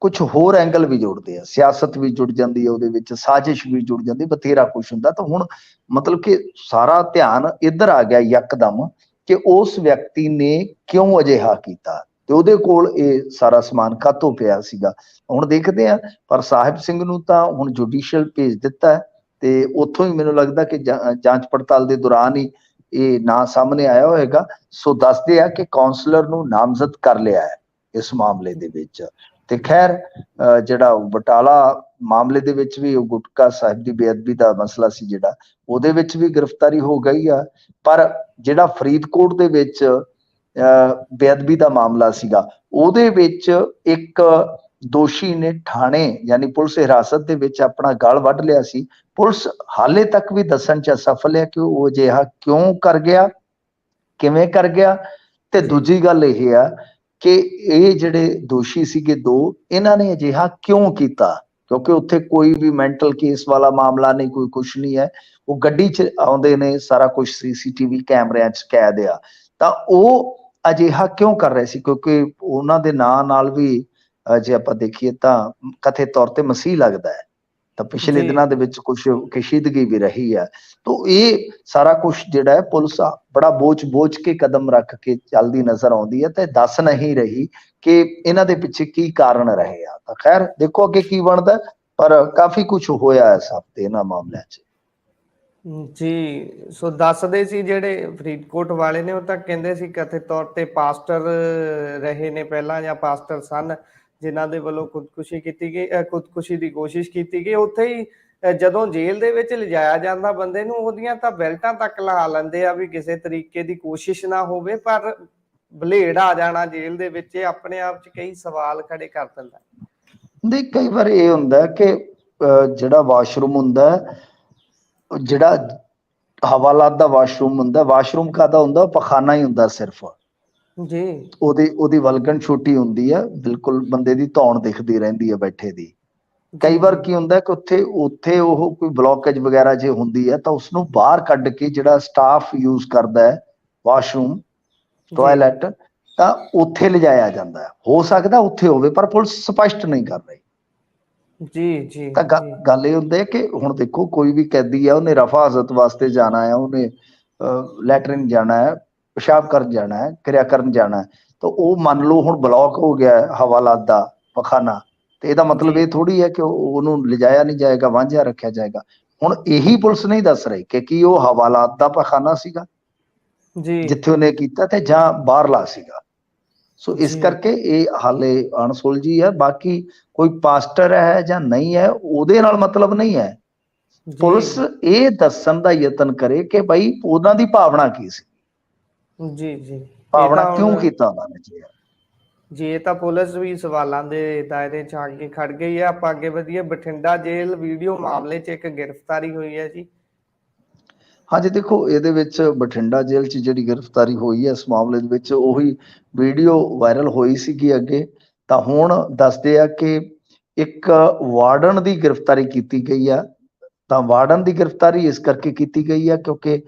ਕੁਝ ਹੋਰ ਐਂਗਲ ਵੀ ਜੁੜਦੇ ਆ, ਸਿਆਸਤ ਵੀ ਜੁੜ ਜਾਂਦੀ ਹੈ ਉਹਦੇ ਵਿੱਚ, ਸਾਜ਼ਿਸ਼ ਵੀ ਜੁੜ ਜਾਂਦੀ, ਬਥੇਰਾ ਕੁਛ ਹੁੰਦਾ। ਤਾਂ ਹੁਣ ਮਤਲਬ ਕਿ ਸਾਰਾ ਧਿਆਨ ਇੱਧਰ ਆ ਗਿਆ ਯਕਦਮ ਕਿ ਉਸ ਵਿਅਕਤੀ ਨੇ ਕਿਉਂ ਅਜਿਹਾ ਕੀਤਾ, ਤੇ ਉਹਦੇ ਕੋਲ ਇਹ ਸਾਰਾ ਸਮਾਨ ਕਾਹਤੋਂ ਪਿਆ ਸੀਗਾ। ਹੁਣ ਦੇਖਦੇ ਆ, ਪਰ ਸਾਹਿਬ ਸਿੰਘ ਨੂੰ ਤਾਂ ਹੁਣ ਜੁਡੀਸ਼ੀਅਲ ਭੇਜ ਦਿੱਤਾ ਹੈ, ਤੇ ਉੱਥੋਂ ਹੀ ਮੈਨੂੰ ਲੱਗਦਾ ਕਿ ਜਾਂਚ ਪੜਤਾਲ ਦੇ ਦੌਰਾਨ ਹੀ ਇਹ ਨਾਂ ਸਾਹਮਣੇ ਆਇਆ ਹੋਏਗਾ। ਸੋ ਦੱਸਦੇ ਆ ਕਿ ਕਾਉਂਸਲਰ ਨੂੰ ਨਾਮਜ਼ਦ ਕਰ ਲਿਆ ਹੈ ਇਸ ਮਾਮਲੇ ਦੇ ਵਿੱਚ। ਤੇ ਖੈਰ ਜਿਹੜਾ ਬਟਾਲਾ ਮਾਮਲੇ ਦੇ ਵਿੱਚ ਵੀ ਉਹ ਗੁਟਕਾ ਸਾਹਿਬ ਦੀ ਬੇਅਦਬੀ ਦਾ ਮਸਲਾ ਸੀ ਜਿਹੜਾ, ਉਹਦੇ ਵਿੱਚ ਵੀ ਗ੍ਰਿਫਤਾਰੀ ਹੋ ਗਈ ਆ। ਪਰ ਜਿਹੜਾ ਫਰੀਦਕੋਟ ਦੇ ਵਿੱਚ ਬੇਅਦਬੀ ਦਾ ਮਾਮਲਾ ਸੀਗਾ, ਉਹਦੇ ਵਿੱਚ ਇੱਕ ਦੋਸ਼ੀ ਨੇ ਥਾਣੇ ਯਾਨੀ ਪੁਲਿਸ ਹਿਰਾਸਤ ਦੇ ਵਿੱਚ ਆਪਣਾ ਗਲ ਵੱਢ ਲਿਆ ਸੀ। ਪੁਲਿਸ ਹਾਲੇ ਤੱਕ ਵੀ ਦੱਸਣ 'ਚ ਅਸਫਲ ਹੈ ਕਿ ਉਹ ਅਜਿਹਾ ਕਿਉਂ ਕਰ ਗਿਆ, ਕਿਵੇਂ ਕਰ ਗਿਆ। ਤੇ ਦੂਜੀ ਗੱਲ ਇਹ ਆ ਕਿ ਇਹ ਜਿਹੜੇ ਦੋਸ਼ੀ ਸੀਗੇ ਦੋ, ਇਹਨਾਂ ਨੇ ਅਜਿਹਾ ਕਿਉਂ ਕੀਤਾ, ਕਿਉਂਕਿ ਉੱਥੇ ਕੋਈ ਵੀ ਮੈਂਟਲ ਕੇਸ ਵਾਲਾ ਮਾਮਲਾ ਨਹੀਂ, ਕੋਈ ਕੁਛ ਨਹੀਂ ਹੈ। ਉਹ ਗੱਡੀ 'ਚ ਆਉਂਦੇ ਨੇ, ਸਾਰਾ ਕੁਝ CCTV ਕੈਮਰਿਆਂ 'ਚ ਕੈਦ ਆ। ਤਾਂ ਉਹ ਅਜਿਹਾ ਕਿਉਂ ਕਰ ਰਹੇ ਸੀ, ਕਿਉਂਕਿ ਉਹਨਾਂ ਦੇ ਨਾਂ ਨਾਲ ਵੀ ਜੇ ਆਪਾਂ ਦੇਖੀਏ ਤਾਂ ਕਥਿਤ ਤੌਰ ਤੇ ਮਸੀਹ ਲੱਗਦਾ ਹੈ। ਤਾਂ ਪਿਛਲੇ ਦਿਨਾਂ ਦੇ ਵਿੱਚ ਕੁਝ ਕਸ਼ੀਦਗੀ ਵੀ ਰਹੀ ਹੈ। ਤਾਂ ਇਹ ਸਾਰਾ ਕੁਝ ਜਿਹੜਾ ਹੈ ਪੁਲਿਸ ਬੜਾ ਬੋਝ ਕੇ ਕਦਮ ਰੱਖ ਕੇ ਚੱਲਦੀ ਨਜ਼ਰ ਆਉਂਦੀ ਹੈ, ਤੇ ਦੱਸ ਨਹੀਂ ਰਹੀ ਕਿ ਇਹਨਾਂ ਦੇ ਪਿੱਛੇ ਕੀ ਕਾਰਨ ਰਹੇ ਆ। ਤਾਂ ਖੈਰ ਦੇਖੋ ਅੱਗੇ ਕੀ ਬਣਦਾ, ਪਰ ਕਾਫੀ ਕੁਝ ਹੋਇਆ ਇਸ ਹਫ਼ਤੇ ਇਹਨਾਂ ਮਾਮਲਿਆਂ 'ਚ ਜੀ। ਸੋ ਦੱਸਦੇ ਸੀ ਜਿਹੜੇ ਫਰੀਦਕੋਟ ਵਾਲੇ ਨੇ, ਉਹ ਤਾਂ ਕਹਿੰਦੇ ਸੀ ਕਥਿਤ ਤੌਰ ਤੇ ਪਾਸਟਰ ਰਹੇ ਨੇ ਪਹਿਲਾਂ, ਜਾਂ ਪਾਸਟਰ ਸਨ, ਜਿਨ੍ਹਾਂ ਦੇ ਵੱਲੋਂ ਖੁਦਕੁਸ਼ੀ ਕੀਤੀ ਗਈ, ਖੁਦਕੁਸ਼ੀ ਦੀ ਕੋਸ਼ਿਸ਼ ਕੀਤੀ ਗਈ। ਉੱਥੇ ਹੀ ਜਦੋਂ ਜੇਲ੍ਹ ਦੇ ਵਿੱਚ ਲਿਜਾਇਆ ਜਾਂਦਾ ਬੰਦੇ ਨੂੰ, ਉਹਦੀਆਂ ਤਾਂ ਬੈਲਟਾਂ ਤੱਕ ਲਾ ਲੈਂਦੇ ਆ ਵੀ ਕਿਸੇ ਤਰੀਕੇ ਦੀ ਕੋਸ਼ਿਸ਼ ਨਾ ਹੋਵੇ, ਪਰ ਬਲੇਡ ਆ ਜਾਣਾ ਜੇਲ੍ਹ ਦੇ ਵਿੱਚ, ਇਹ ਆਪਣੇ ਆਪ 'ਚ ਕਈ ਸਵਾਲ ਖੜੇ ਕਰ ਦਿੰਦਾ। ਦੇਖ, ਕਈ ਵਾਰ ਇਹ ਹੁੰਦਾ ਕਿ ਜਿਹੜਾ ਵਾਸ਼ਰੂਮ ਹੁੰਦਾ, ਜਿਹੜਾ ਹਵਾਲਾਤ ਦਾ ਵਾਸ਼ਰੂਮ ਹੁੰਦਾ, ਵਾਸ਼ਰੂਮ ਕਾਹਦਾ ਹੁੰਦਾ, ਪਖਾਨਾ ਹੀ ਹੁੰਦਾ ਸਿਰਫ ਜੀ। ਉਹਦੀ ਵਲਗਣ ਛੋਟੀ ਹੁੰਦੀ ਹੈ, ਬਿਲਕੁਲ ਬੰਦੇ ਦੀ ਧੌਣ ਦਿਖਦੀ ਰਹਿੰਦੀ ਹੈ ਬੈਠੇ ਦੀ। ਕਈ ਵਾਰ ਕੀ ਹੁੰਦਾ ਕਿ ਉੱਥੇ ਉਹ ਕੋਈ ਬਲੌਕੇਜ ਵਗੈਰਾ ਜੇ ਹੁੰਦੀ ਹੈ, ਤਾਂ ਉਸਨੂੰ ਬਾਹਰ ਕੱਢ ਕੇ ਜਿਹੜਾ ਸਟਾਫ ਯੂਜ਼ ਕਰਦਾ ਹੈ ਵਾਸ਼ਰੂਮ, ਟਾਇਲਟ, ਤਾਂ ਉੱਥੇ ਲਿਜਾਇਆ ਜਾਂਦਾ ਹੈ। ਹੋ ਸਕਦਾ ਉੱਥੇ ਹੋਵੇ, ਪਰ ਪੁਲਿਸ ਸਪਸ਼ਟ ਨਹੀਂ ਕਰ ਰਹੀ ਜੀ। ਤਾਂ ਗੱਲ ਇਹ ਹੁੰਦੀ ਹੈ ਕਿ ਹੁਣ ਦੇਖੋ, ਕੋਈ ਵੀ ਕੈਦੀ ਆ, ਉਹਨੇ ਰਫਾ ਹਜ਼ਤ ਵਾਸਤੇ ਜਾਣਾ ਹੈ, ਉਹਨੇ ਲੈਟਰਿਨ ਜਾਣਾ ਹੈ, ਪਿਸ਼ਾਬ ਕਰਨ ਜਾਣਾ ਹੈ, ਕਿਰਿਆ ਕਰਨ ਜਾਣਾ ਹੈ, ਤਾਂ ਉਹ ਮੰਨ ਲਓ ਹੁਣ ਬਲੌਕ ਹੋ ਗਿਆ ਹਵਾਲਾਤ ਦਾ ਪਖਾਨਾ, ਤੇ ਇਹਦਾ ਮਤਲਬ ਇਹ ਥੋੜੀ ਹੈ ਕਿ ਉਹਨੂੰ ਲਿਜਾਇਆ ਨਹੀਂ ਜਾਏਗਾ, ਵਾਂਝਿਆ ਰੱਖਿਆ ਜਾਏਗਾ। ਹੁਣ ਇਹੀ ਪੁਲਿਸ ਨਹੀਂ ਦੱਸ ਰਹੀ ਕਿ ਕੀ ਉਹ ਹਵਾਲਾਤ ਦਾ ਪਖਾਨਾ ਸੀਗਾ ਜਿੱਥੇ ਉਹਨੇ ਕੀਤਾ, ਤੇ ਜਾਂ ਬਾਹਰਲਾ ਸੀਗਾ। ਸੋ ਇਸ ਕਰਕੇ ਇਹ ਹਾਲੇ ਅਣਸੁਲਝੀ ਹੈ। ਬਾਕੀ ਕੋਈ ਪਾਸਟਰ ਹੈ ਜਾਂ ਨਹੀਂ ਹੈ, ਉਹਦੇ ਨਾਲ ਮਤਲਬ ਨਹੀਂ ਹੈ। ਪੁਲਿਸ ਇਹ ਦੱਸਣ ਦਾ ਯਤਨ ਕਰੇ ਕਿ ਭਾਈ ਉਹਨਾਂ ਦੀ ਭਾਵਨਾ ਕੀ ਸੀ, ਭਾਵਨਾ ਕਿਉਂ ਕੀਤਾ ਉਹਨਾਂ ਨੇ ਜੀ। ਇਹ ਤਾਂ ਪੁਲਿਸ ਵੀ ਸਵਾਲਾਂ ਦੇ ਦਾਇਰੇ 'ਚ ਆ ਕੇ ਖੜ ਗਈ ਹੈ। ਆਪਾਂ ਅੱਗੇ ਵਧੀਏ। ਬਠਿੰਡਾ ਜੇਲ੍ਹ ਵੀਡੀਓ ਮਾਮਲੇ 'ਚ ਇੱਕ ਗ੍ਰਿਫਤਾਰੀ ਹੋਈ ਹੈ ਜੀ। ਹਾਂਜੀ, ਦੇਖੋ ਇਹਦੇ ਵਿੱਚ ਬਠਿੰਡਾ ਜੇਲ੍ਹ 'ਚ ਜਿਹੜੀ ਗ੍ਰਿਫਤਾਰੀ ਹੋਈ ਹੈ ਇਸ ਮਾਮਲੇ ਦੇ ਵਿੱਚ, ਉਹੀ ਵੀਡੀਓ ਵਾਇਰਲ ਹੋਈ ਸੀਗੀ ਅੱਗੇ। ਤਾਂ ਹੁਣ ਦੱਸਦੇ ਆ ਕਿ ਇੱਕ ਵਾਰਡਨ ਦੀ ਗ੍ਰਿਫਤਾਰੀ ਕੀਤੀ ਗਈ ਆ। ਤਾਂ ਵਾਰਡਨ ਦੀ ਗ੍ਰਿਫਤਾਰੀ ਇਸ ਕਰਕੇ ਕੀਤੀ ਗਈ ਆ ਕਿਉਂਕਿ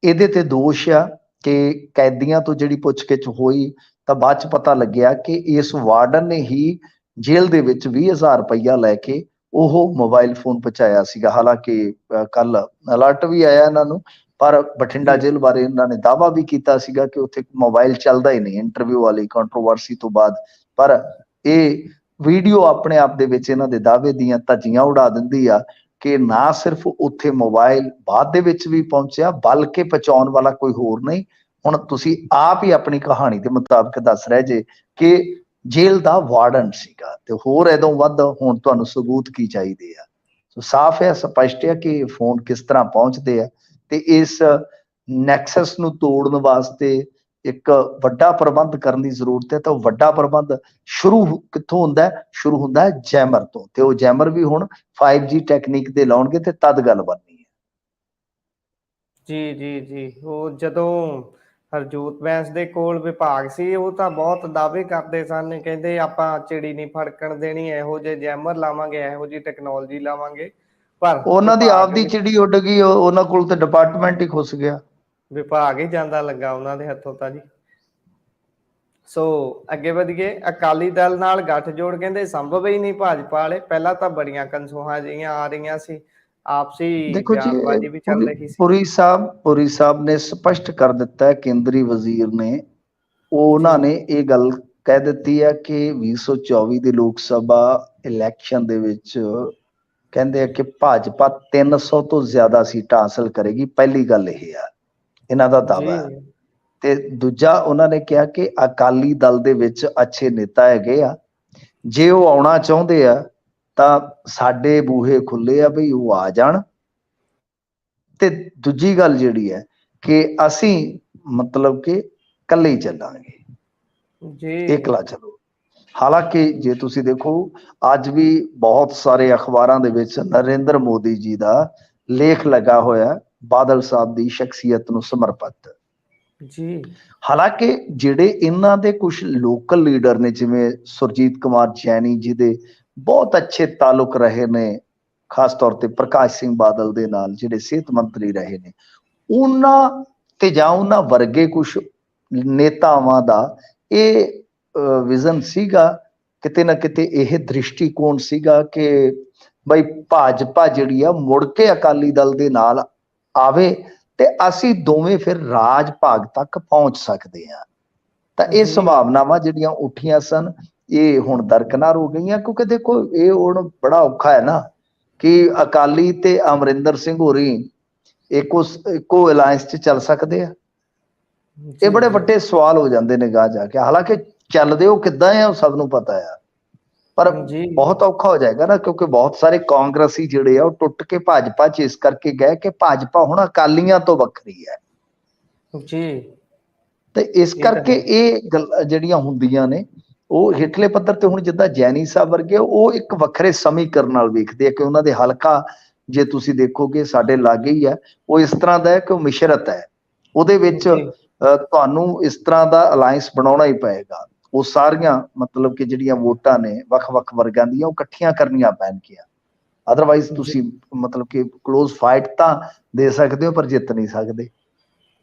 ਇਹਦੇ ਤੇ ਦੋਸ਼ ਆ ਕਿ ਕੈਦੀਆਂ ਤੋਂ ਜਿਹੜੀ ਪੁੱਛਗਿੱਛ ਹੋਈ, ਤਾਂ ਬਾਅਦ 'ਚ ਪਤਾ ਲੱਗਿਆ ਕਿ ਇਸ ਵਾਰਡਨ ਨੇ ਹੀ ਜੇਲ੍ਹ ਦੇ ਵਿੱਚ 20,000 ਰੁਪਈਆ ਲੈ ਕੇ ਉਹ ਮੋਬਾਈਲ ਫੋਨ ਪਹੁੰਚਾਇਆ ਸੀਗਾ। ਹਾਲਾਂਕਿ ਕੱਲ ਅਲਰਟ ਵੀ ਆਇਆ ਇਹਨਾਂ ਨੂੰ, ਪਰ ਬਠਿੰਡਾ ਜੇਲ੍ਹ ਬਾਰੇ ਇਹਨਾਂ ਨੇ ਦਾਅਵਾ ਵੀ ਕੀਤਾ ਸੀਗਾ ਕਿ ਉੱਥੇ ਮੋਬਾਈਲ ਚੱਲਦਾ ਹੀ ਨਹੀਂ, ਇੰਟਰਵਿਊ ਵਾਲੀ ਕੰਟਰੋਵਰਸੀ ਤੋਂ ਬਾਅਦ। ਪਰ ਇਹ ਵੀਡੀਓ ਆਪਣੇ ਆਪ ਦੇ ਵਿੱਚ ਇਹਨਾਂ ਦੇ ਦਾਅਵੇ ਦੀਆਂ ਧੱਜੀਆਂ ਉਡਾ ਦਿੰਦੀ ਆ ਕਿ ਨਾ ਸਿਰਫ ਉੱਥੇ ਮੋਬਾਈਲ ਬਾਅਦ ਦੇ ਵਿੱਚ ਵੀ ਪਹੁੰਚਿਆ, ਬਲਕਿ ਪਹੁੰਚਾਉਣ ਵਾਲਾ ਕੋਈ ਹੋਰ ਨਹੀਂ। ਹੁਣ ਤੁਸੀਂ ਆਪ ਹੀ ਆਪਣੀ ਕਹਾਣੀ ਦੇ ਮੁਤਾਬਕ ਦੱਸ ਰਹੇ ਜੇ ਕਿ ਜੇਲ੍ਹ ਦਾ ਵਾਰਡਨ ਸੀਗਾ, ਤੇ ਹੋਰ ਇਹਦੋਂ ਵੱਧ ਹੁਣ ਤੁਹਾਨੂੰ ਸਬੂਤ ਕੀ ਚਾਹੀਦੇ ਆ। ਸਾਫ਼ ਹੈ, ਸਪਸ਼ਟ ਹੈ ਕਿ ਫੋਨ ਕਿਸ ਤਰ੍ਹਾਂ ਪਹੁੰਚਦੇ ਆ ਤੇ ਇਸ ਨੈਕਸਸ ਨੂੰ ਤੋੜਨ ਵਾਸਤੇ ਇੱਕ ਵੱਡਾ ਪ੍ਰਬੰਧ ਕਰਨ ਦੀ ਜ਼ਰੂਰਤ ਹੈ। ਤਾਂ ਉਹ ਵੱਡਾ ਪ੍ਰਬੰਧ ਕਿੱਥੋਂ ਹੁੰਦਾ ਹੈ? ਸ਼ੁਰੂ ਹੁੰਦਾ ਹੈ ਜੈਮਰ ਤੋਂ, ਤੇ ਉਹ ਜੈਮਰ ਵੀ ਹੁਣ 5G ਟੈਕਨੀਕ ਦੇ ਲਾਉਣਗੇ ਤੇ ਤਦ ਗੱਲ ਬਣਨੀ ਹੈ। ਜੀ ਜੀ ਜੀ, ਉਹ ਜਦੋਂ ਹਰਜੋਤ ਬੈਂਸ ਦੇ ਕੋਲ ਵਿਭਾਗ ਸੀ, ਉਹ ਤਾਂ ਬਹੁਤ ਦਾਅਵੇ ਕਰਦੇ ਸਨ, ਕਹਿੰਦੇ ਆਪਾਂ ਚਿੜੀ ਨਹੀਂ ਫੜਕਣ ਦੇਣੀ, ਇਹੋ ਜਿਹੇ ਜੈਮਰ ਲਾਵਾਂਗੇ, ਇਹੋ ਜਿਹੀ ਟੈਕਨੋਲੋਜੀ ਲਾਵਾਂਗੇ। ਪਰ ਉਹਨਾਂ ਦੀ ਆਪ ਦੀ ਚਿੜੀ ਉੱਡ ਗਈ, ਉਹਨਾਂ ਕੋਲ ਤੇ ਡਿਪਾਰਟਮੈਂਟ ਹੀ ਖੁੱਸ ਗਿਆ, ਵਿਭਾਗ ਹੀ ਜਾਂਦਾ ਲੱਗਾ ਉਹਨਾਂ ਦੇ ਹੱਥੋਂ ਤਾਂ ਜੀ। ਸੋ ਅੱਗੇ ਵਧੀਏ। ਅਕਾਲੀ ਦਲ ਨਾਲ ਗੱਠਜੋੜ ਕਹਿੰਦੇ ਸੰਭਵ ਹੀ ਨਹੀਂ ਭਾਜਪਾ ਵਾਲੇ। ਪਹਿਲਾਂ ਤਾਂ ਬੜੀਆਂ ਕਨਸੂਹਾਂ ਜਿਹੀਆਂ ਆ ਰਹੀਆਂ ਸੀ, ਆਪਸੀ ਦੇਖੋ ਜੀ, ਬਿਆਨਬਾਜ਼ੀ ਵੀ ਚੱਲ ਰਹੀ ਸੀ। ਪੁਰੀ ਸਾਹਿਬ ਨੇ ਸਪਸ਼ਟ ਕਰ ਦਿੱਤਾ ਹੈ, ਕੇਂਦਰੀ ਵਜ਼ੀਰ ਨੇ, ਉਹਨਾਂ ਨੇ ਇਹ ਗੱਲ ਕਹਿ ਦਿੱਤੀ ਹੈ ਕਿ 2024 ਦੀ ਲੋਕ ਸਭਾ ਇਲੈਕਸ਼ਨ ਦੇ ਵਿੱਚ ਕਹਿੰਦੇ ਆ ਕਿ ਭਾਜਪਾ 300 ਤੋਂ ਜ਼ਿਆਦਾ ਸੀਟਾਂ ਹਾਸਲ ਕਰੇਗੀ। ਪਹਿਲੀ ਗੱਲ ਇਹ ਆ, ਇਹਨਾਂ ਦਾ ਦਾਅਵਾ ਹੈ। ਤੇ ਦੂਜਾ, ਉਹਨਾਂ ਨੇ ਕਿਹਾ ਕਿ ਅਕਾਲੀ ਦਲ ਦੇ ਵਿੱਚ ਅੱਛੇ ਨੇਤਾ ਹੈਗੇ ਆ, ਜੇ ਉਹ ਆਉਣਾ ਚਾਹੁੰਦੇ ਆ ਤਾਂ ਸਾਡੇ ਬੂਹੇ ਖੁੱਲੇ ਆ ਬਈ ਉਹ ਆ ਜਾਣ। ਤੇ ਦੂਜੀ ਗੱਲ ਜਿਹੜੀ ਹੈ ਕਿ ਅਸੀਂ ਮਤਲਬ ਕਿ ਇਕੱਲੇ ਹੀ ਚੱਲਾਂਗੇ, ਇਕਲਾ ਚਲੋ। ਹਾਲਾਂਕਿ ਜੇ ਤੁਸੀਂ ਦੇਖੋ, ਅੱਜ ਵੀ ਬਹੁਤ ਸਾਰੇ ਅਖਬਾਰਾਂ ਦੇ ਵਿੱਚ ਨਰਿੰਦਰ ਮੋਦੀ ਜੀ ਦਾ ਲੇਖ ਲੱਗਾ ਹੋਇਆ ਬਾਦਲ ਸਾਹਿਬ ਦੀ ਸ਼ਖਸੀਅਤ ਨੂੰ ਸਮਰਪਿਤ ਜੀ। ਹਾਲਾਂਕਿ ਜਿਹੜੇ ਇਹਨਾਂ ਦੇ ਕੁਝ ਲੋਕਲ ਲੀਡਰ ਨੇ, ਜਿਵੇਂ ਸੁਰਜੀਤ ਕੁਮਾਰ ਜੈਨੀ ਜੀ ਦੇ ਬਹੁਤ ਅੱਛੇ ਤਾਲੁਕ ਰਹੇ ਨੇ, ਖਾਸ ਤੌਰ ਤੇ ਪ੍ਰਕਾਸ਼ ਸਿੰਘ ਬਾਦਲ ਦੇ ਨਾਲ, ਜਿਹੜੇ ਸਿਹਤ ਮੰਤਰੀ ਰਹੇ ਨੇ, ਉਹਨਾਂ ਤੇ ਜਾਂ ਉਹਨਾਂ ਵਰਗੇ ਕੁਝ ਨੇਤਾਵਾਂ ਦਾ ਇਹ ਵਿਜ਼ਨ ਸੀਗਾ, ਕਿਤੇ ਨਾ ਕਿਤੇ ਇਹ ਦ੍ਰਿਸ਼ਟੀਕੋਣ ਸੀਗਾ ਕਿ ਬਈ ਭਾਜਪਾ ਜਿਹੜੀ ਆ ਮੁੜ ਕੇ ਅਕਾਲੀ ਦਲ ਦੇ ਨਾਲ ਆਵੇ ਤੇ ਅਸੀਂ ਦੋਵੇਂ ਫਿਰ ਰਾਜ ਭਾਗ ਤੱਕ ਪਹੁੰਚ ਸਕਦੇ ਹਾਂ। ਤਾਂ ਇਹ ਸੰਭਾਵਨਾਵਾਂ ਜਿਹੜੀਆਂ ਉੱਠੀਆਂ ਸਨ, ਇਹ ਹੁਣ ਦਰਕਨਾਰ ਹੋ ਗਈਆਂ। ਕਿਉਂਕਿ ਦੇਖੋ, ਇਹ ਹੁਣ ਬੜਾ ਔਖਾ ਹੈ ਨਾ ਕਿ ਅਕਾਲੀ ਤੇ ਅਮਰਿੰਦਰ ਸਿੰਘ ਹੋਰੀ ਇੱਕੋ ਅਲਾਇੰਸ 'ਚ ਚੱਲ ਸਕਦੇ ਆ। ਇਹ ਬੜੇ ਵੱਡੇ ਸਵਾਲ ਹੋ ਜਾਂਦੇ ਨੇ ਗਾਹ ਜਾ ਕੇ। ਹਾਲਾਂਕਿ ਚੱਲਦੇ ਉਹ ਕਿੱਦਾਂ ਆ, ਉਹ ਸਭ ਨੂੰ ਪਤਾ ਆ, ਪਰ ਬਹੁਤ ਔਖਾ ਹੋ ਜਾਏਗਾ ਨਾ, ਕਿਉਂਕਿ ਬਹੁਤ ਸਾਰੇ ਕਾਂਗਰਸੀ ਜਿਹੜੇ ਆ ਉਹ ਟੁੱਟ ਕੇ ਭਾਜਪਾ 'ਚ ਇਸ ਕਰਕੇ ਗਏ ਕਿ ਭਾਜਪਾ ਹੁਣ ਅਕਾਲੀਆਂ ਤੋਂ ਵੱਖਰੀ ਹੈ ਜੀ। ਤੇ ਇਸ ਕਰਕੇ ਇਹ ਗੱਲ ਜਿਹੜੀਆਂ ਹੁੰਦੀਆਂ ਨੇ, ਉਹ ਹੇਠਲੇ ਪੱਧਰ ਤੇ ਹੁਣ ਜਿੱਦਾਂ ਜੈਨੀ ਸਾਹਿਬ ਵਰਗੇ, ਉਹ ਇੱਕ ਵੱਖਰੇ ਸਮੀਕਰਨ ਨਾਲ ਵੇਖਦੇ ਆ ਕਿ ਉਹਨਾਂ ਦੇ ਹਲਕਾ, ਜੇ ਤੁਸੀਂ ਦੇਖੋਗੇ ਸਾਡੇ ਲਾਗੇ ਹੀ ਹੈ, ਉਹ ਇਸ ਤਰ੍ਹਾਂ ਦਾ ਹੈ ਕਿ ਉਹ ਮਿਸ਼ਰਤ ਹੈ, ਉਹਦੇ ਵਿੱਚ ਤੁਹਾਨੂੰ ਇਸ ਤਰ੍ਹਾਂ ਦਾ ਅਲਾਇੰਸ ਬਣਾਉਣਾ ਹੀ ਪਏਗਾ। ਉਹ ਸਾਰੀਆਂ ਮਤਲਬ ਕਿ ਜਿਹੜੀਆਂ ਵੋਟਾਂ ਨੇ ਵੱਖ-ਵੱਖ ਵਰਗਾਂ ਦੀਆਂ, ਉਹ ਇਕੱਠੀਆਂ ਕਰਨੀਆਂ ਪੈਣਗੀਆਂ। ਅਦਰਵਾਈਜ਼ ਤੁਸੀਂ ਮਤਲਬ ਕਿ ਕਲੋਜ਼ ਫਾਈਟ ਤਾਂ ਦੇ ਸਕਦੇ ਹੋ, ਪਰ ਜਿੱਤ ਨਹੀਂ ਸਕਦੇ।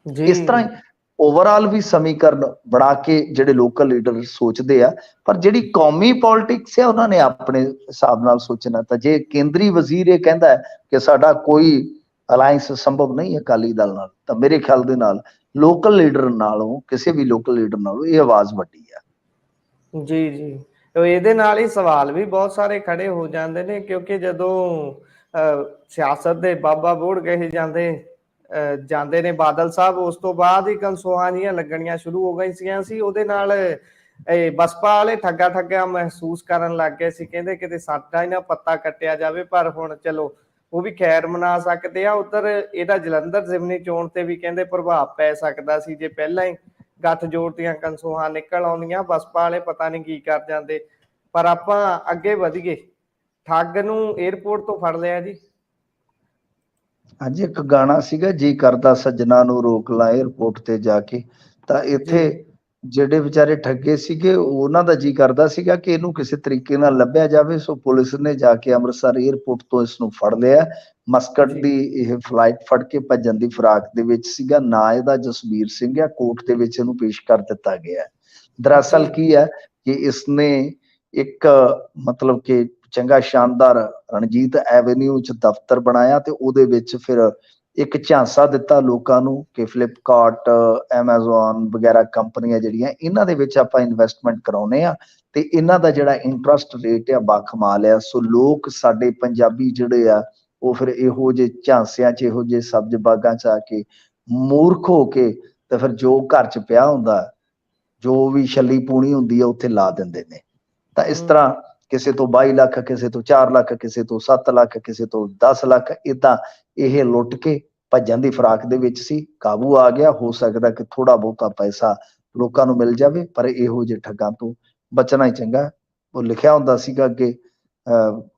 ਇਸ ਤਰ੍ਹਾਂ ਹੀ ਓਵਰਆਲ ਵੀ ਸਮੀਕਰਨ ਬਣਾ ਕੇ ਜਿਹੜੇ ਲੋਕਲ ਲੀਡਰ ਸੋਚਦੇ ਆ, ਪਰ ਜਿਹੜੀ ਕੌਮੀ ਪੋਲਿਟਿਕਸ ਹੈ ਉਹਨਾਂ ਨੇ ਆਪਣੇ ਹਿਸਾਬ ਨਾਲ ਸੋਚਣਾ। ਤਾਂ ਜੇ ਕੇਂਦਰੀ ਵਜ਼ੀਰ ਇਹ ਕਹਿੰਦਾ ਹੈ ਕਿ ਸਾਡਾ ਕੋਈ ਅਲਾਇੰਸ ਸੰਭਵ ਨਹੀਂ ਅਕਾਲੀ ਦਲ ਨਾਲ, ਤਾਂ ਮੇਰੇ ਖਿਆਲ ਦੇ ਨਾਲ ਲੋਕਲ ਲੀਡਰ ਨਾਲੋਂ, ਕਿਸੇ ਵੀ ਲੋਕਲ ਲੀਡਰ ਨਾਲੋਂ ਇਹ ਆਵਾਜ਼ ਵੱਡੀ ਆ। ਜੀ ਜੀ, ਇਹਦੇ ਨਾਲ ਹੀ ਸਵਾਲ ਵੀ ਬਹੁਤ ਸਾਰੇ ਖੜੇ ਹੋ ਜਾਂਦੇ ਨੇ, ਕਿਉਂਕਿ ਜਦੋਂ ਸਿਆਸਤ ਦੇ ਬਾਬਾ ਬੋੜ ਕਹੇ ਜਾਂਦੇ ਨੇ ਬਾਦਲ ਸਾਹਿਬ, ਉਸ ਤੋਂ ਬਾਅਦ ਹੀ ਕਨਸੂਹਾਂ ਜਿਹੀਆਂ ਲੱਗਣੀਆਂ ਸ਼ੁਰੂ ਹੋ ਗਈਆਂ ਸੀ। ਉਹਦੇ ਨਾਲ ਬਸਪਾ ਵਾਲੇ ਠੱਗਾ ਮਹਿਸੂਸ ਕਰਨ ਲੱਗ ਗਏ ਸੀ, ਕਹਿੰਦੇ ਕਿਤੇ ਸਾਡਾ ਹੀ ਨਾ ਪੱਤਾ ਕੱਟਿਆ ਜਾਵੇ। ਪਰ ਹੁਣ ਚਲੋ ਉਹ ਵੀ ਖੈਰ ਮਨਾ ਸਕਦੇ ਆ। ਉੱਧਰ ਇਹਦਾ ਜਲੰਧਰ ਜ਼ਿਮਨੀ ਚੋਣ ਤੇ ਵੀ ਕਹਿੰਦੇ ਪ੍ਰਭਾਵ ਪੈ ਸਕਦਾ ਸੀ, ਜੇ ਪਹਿਲਾਂ ਹੀ ਗੱਠਜੋੜ ਦੀਆਂ ਕਨਸੂਹਾਂ ਨਿਕਲ ਆਉਂਦੀਆਂ। ਬਸਪਾ ਵਾਲੇ ਪਤਾ ਨਹੀਂ ਕੀ ਕਰ ਜਾਂਦੇ। ਪਰ ਆਪਾਂ ਅੱਗੇ ਵਧੀਏ। ਠੱਗ ਨੂੰ ਏਅਰਪੋਰਟ ਤੋਂ ਫੜ ਲਿਆ ਜੀ। ਅੱਜ ਇੱਕ ਗਾਣਾ ਸੀਗਾ, ਜੀ ਕਰਦਾ ਸੱਜਣਾ ਨੂੰ ਰੋਕ ਲਾ ਏਅਰਪੋਰਟ ਤੇ ਜਾ ਕੇ। ਤਾਂ ਇੱਥੇ ਜਿਹੜੇ ਵਿਚਾਰੇ ਠੱਗੇ ਸੀਗੇ, ਉਹਨਾਂ ਦਾ ਜੀ ਕਰਦਾ ਸੀਗਾ ਕਿ ਇਹਨੂੰ ਕਿਸੇ ਤਰੀਕੇ ਨਾਲ ਲੱਭਿਆ ਜਾਵੇ। ਸੋ ਪੁਲਿਸ ਨੇ ਜਾ ਕੇ ਅੰਮ੍ਰਿਤਸਰ ਏਅਰਪੋਰਟ ਤੋਂ ਇਸ ਨੂੰ ਫੜ ਲਿਆ। ਮਸਕਟ ਦੀ ਇਹ ਫਲਾਈਟ ਫੜ ਕੇ ਭੱਜਣ ਦੀ ਫਿਰਾਕ ਦੇ ਵਿੱਚ ਸੀਗਾ। ਨਾਂ ਇਹਦਾ ਜਸਵੀਰ ਸਿੰਘ ਆ। ਕੋਰਟ ਦੇ ਵਿੱਚ ਇਹਨੂੰ ਪੇਸ਼ ਕਰ ਦਿੱਤਾ ਗਿਆ। ਦਰਅਸਲ ਕੀ ਹੈ ਕਿ ਇਸਨੇ ਇੱਕ ਮਤਲਬ ਕਿ ਚੰਗਾ ਸ਼ਾਨਦਾਰ ਰਣਜੀਤ ਐਵੇਨਿਊ 'ਚ ਦਫ਼ਤਰ ਬਣਾਇਆ ਤੇ ਉਹਦੇ ਵਿੱਚ ਫਿਰ ਇੱਕ ਝਾਂਸਾ ਦਿੱਤਾ ਲੋਕਾਂ ਨੂੰ ਕਿ ਫਲਿੱਪਕਾਰਟ, ਐਮਾਜ਼ੋਨ ਵਗੈਰਾ ਕੰਪਨੀਆਂ ਜਿਹੜੀਆਂ, ਇਹਨਾਂ ਦੇ ਵਿੱਚ ਆਪਾਂ ਇਨਵੈਸਟਮੈਂਟ ਕਰਾਉਂਦੇ ਆ ਤੇ ਇਹਨਾਂ ਦਾ ਜਿਹੜਾ ਇੰਟਰਸਟ ਰੇਟ ਆ ਬਾਖਮਾਲ ਆ। ਸੋ ਲੋਕ ਸਾਡੇ ਪੰਜਾਬੀ ਜਿਹੜੇ ਆ, ਉਹ ਫਿਰ ਇਹੋ ਜਿਹੇ ਝਾਂਸਿਆਂ 'ਚ, ਇਹੋ ਜਿਹੇ ਸਬਜ਼ ਬਾਗਾਂ 'ਚ ਆ ਕੇ ਮੂਰਖ ਹੋ ਕੇ ਤੇ ਫਿਰ ਜੋ ਘਰ 'ਚ ਪਿਆ ਹੁੰਦਾ, ਜੋ ਵੀ ਛੱਲੀ ਪੂਣੀ ਹੁੰਦੀ ਆ, ਉੱਥੇ ਲਾ ਦਿੰਦੇ ਨੇ। ਤਾਂ ਇਸ ਤਰ੍ਹਾਂ ਕਿਸੇ ਤੋਂ 22 ਲੱਖ, ਕਿਸੇ ਤੋਂ 4 ਲੱਖ, ਕਿਸੇ ਤੋਂ 7 ਲੱਖ, ਕਿਸੇ ਤੋਂ 10 ਲੱਖ, ਏਦਾਂ ਇਹ ਲੁੱਟ ਕੇ ਭੱਜਣ ਦੀ ਫਰਾਕ ਦੇ ਵਿੱਚ ਸੀ। ਕਾਬੂ ਆ ਗਿਆ। ਹੋ ਸਕਦਾ ਕਿ ਥੋੜਾ ਬਹੁਤਾ ਪੈਸਾ ਲੋਕਾਂ ਨੂੰ ਮਿਲ ਜਾਵੇ, ਪਰ ਇਹੋ ਜਿਹੇ ਠੱਗਾਂ ਤੋਂ ਬਚਣਾ ਹੀ ਚੰਗਾ। ਉਹ ਲਿਖਿਆ ਹੁੰਦਾ ਸੀਗਾ ਕਿ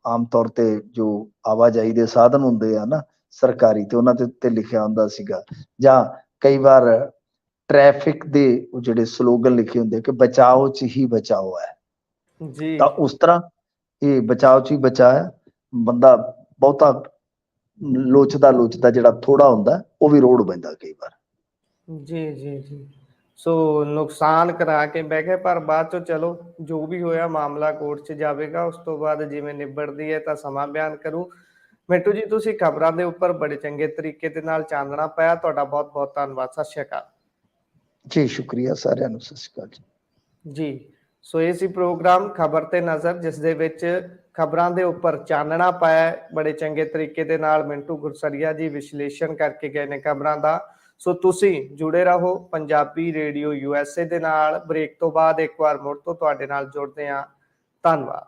ਆਮ ਤੌਰ ਤੇ ਜੋ ਆਵਾਜਾਈ ਦੇ ਸਾਧਨ ਹੁੰਦੇ ਆ ਨਾ ਸਰਕਾਰੀ, ਤੇ ਉਹਨਾਂ ਦੇ ਉੱਤੇ ਲਿਖਿਆ ਹੁੰਦਾ ਸੀਗਾ, ਜਾਂ ਕਈ ਵਾਰ ਟ੍ਰੈਫਿਕ ਦੇ ਉਹ ਜਿਹੜੇ ਸਲੋਗਨ ਲਿਖੇ ਹੁੰਦੇ ਕਿ ਬਚਾਓ ਚ ਹੀ ਬਚਾਓ ਹੈ। ਜੀ ਤਾਂ ਉਸ ਤਰ੍ਹਾਂ ਇਹ ਬਚਾਓ ਚ ਹੀ ਬਚਾਇਆ। ਬੰਦਾ ਬਹੁਤਾ ਲੋਚਦਾ ਜਿਹੜਾ ਥੋੜਾ ਹੁੰਦਾ ਉਹ ਵੀ ਰੋੜ ਪੈਂਦਾ ਕਈ ਵਾਰ। ਜੀ ਜੀ ਜੀ। ਸੋ ਨੁਕਸਾਨ ਕਰਾ ਕੇ ਬਹਿ ਗਏ, ਪਰ ਬਾਅਦ ਚੋਂ ਚਲੋ ਜੋ ਵੀ ਹੋਇਆ ਮਾਮਲਾ ਕੋਰਟ 'ਚ ਜਾਵੇਗਾ, ਉਸ ਤੋਂ ਬਾਅਦ ਜਿਵੇਂ ਨਿਬੜਦੀ ਹੈ ਤਾਂ ਸਮਾਂ ਬਿਆਨ ਕਰੂ। ਮਿੰਟੂ ਜੀ, ਤੁਸੀਂ ਖਬਰਾਂ ਦੇ ਉੱਪਰ ਬੜੇ ਚੰਗੇ ਤਰੀਕੇ ਦੇ ਨਾਲ ਚਾਨਣਾ ਪਾਇਆ, ਤੁਹਾਡਾ ਬਹੁਤ ਬਹੁਤ ਧੰਨਵਾਦ। ਸਤਿ ਸ਼੍ਰੀ ਅਕਾਲ ਜੀ। ਸ਼ੁਕਰੀਆ ਸਾਰਿਆਂ ਨੂੰ। ਸਤਿ ਸ਼੍ਰੀ ਅਕਾਲ ਜੀ। ਜੀ। ਸੋ ਇਹ ਸੀ ਪ੍ਰੋਗਰਾਮ ਖਬਰ ਤੇ ਨਜ਼ਰ, ਜਿਸ ਦੇ ਵਿੱਚ ਖਬਰਾਂ ਦੇ ਉੱਪਰ ਚਾਨਣਾ ਪਾਇਆ ਬੜੇ ਚੰਗੇ ਤਰੀਕੇ ਦੇ ਨਾਲ ਮਿੰਟੂ ਗੁਰਸਰੀਆ ਜੀ ਵਿਸ਼ਲੇਸ਼ਣ ਕਰਕੇ ਗਏ ਨੇ ਖਬਰਾਂ ਦਾ। ਸੋ ਤੁਸੀਂ ਜੁੜੇ ਰਹੋ ਪੰਜਾਬੀ ਰੇਡੀਓ USA ਦੇ ਨਾਲ। ਬ੍ਰੇਕ ਤੋਂ ਬਾਅਦ ਇੱਕ ਵਾਰ ਮੁੜ ਤੋਂ ਤੁਹਾਡੇ ਨਾਲ ਜੁੜਦੇ ਹਾਂ। ਧੰਨਵਾਦ।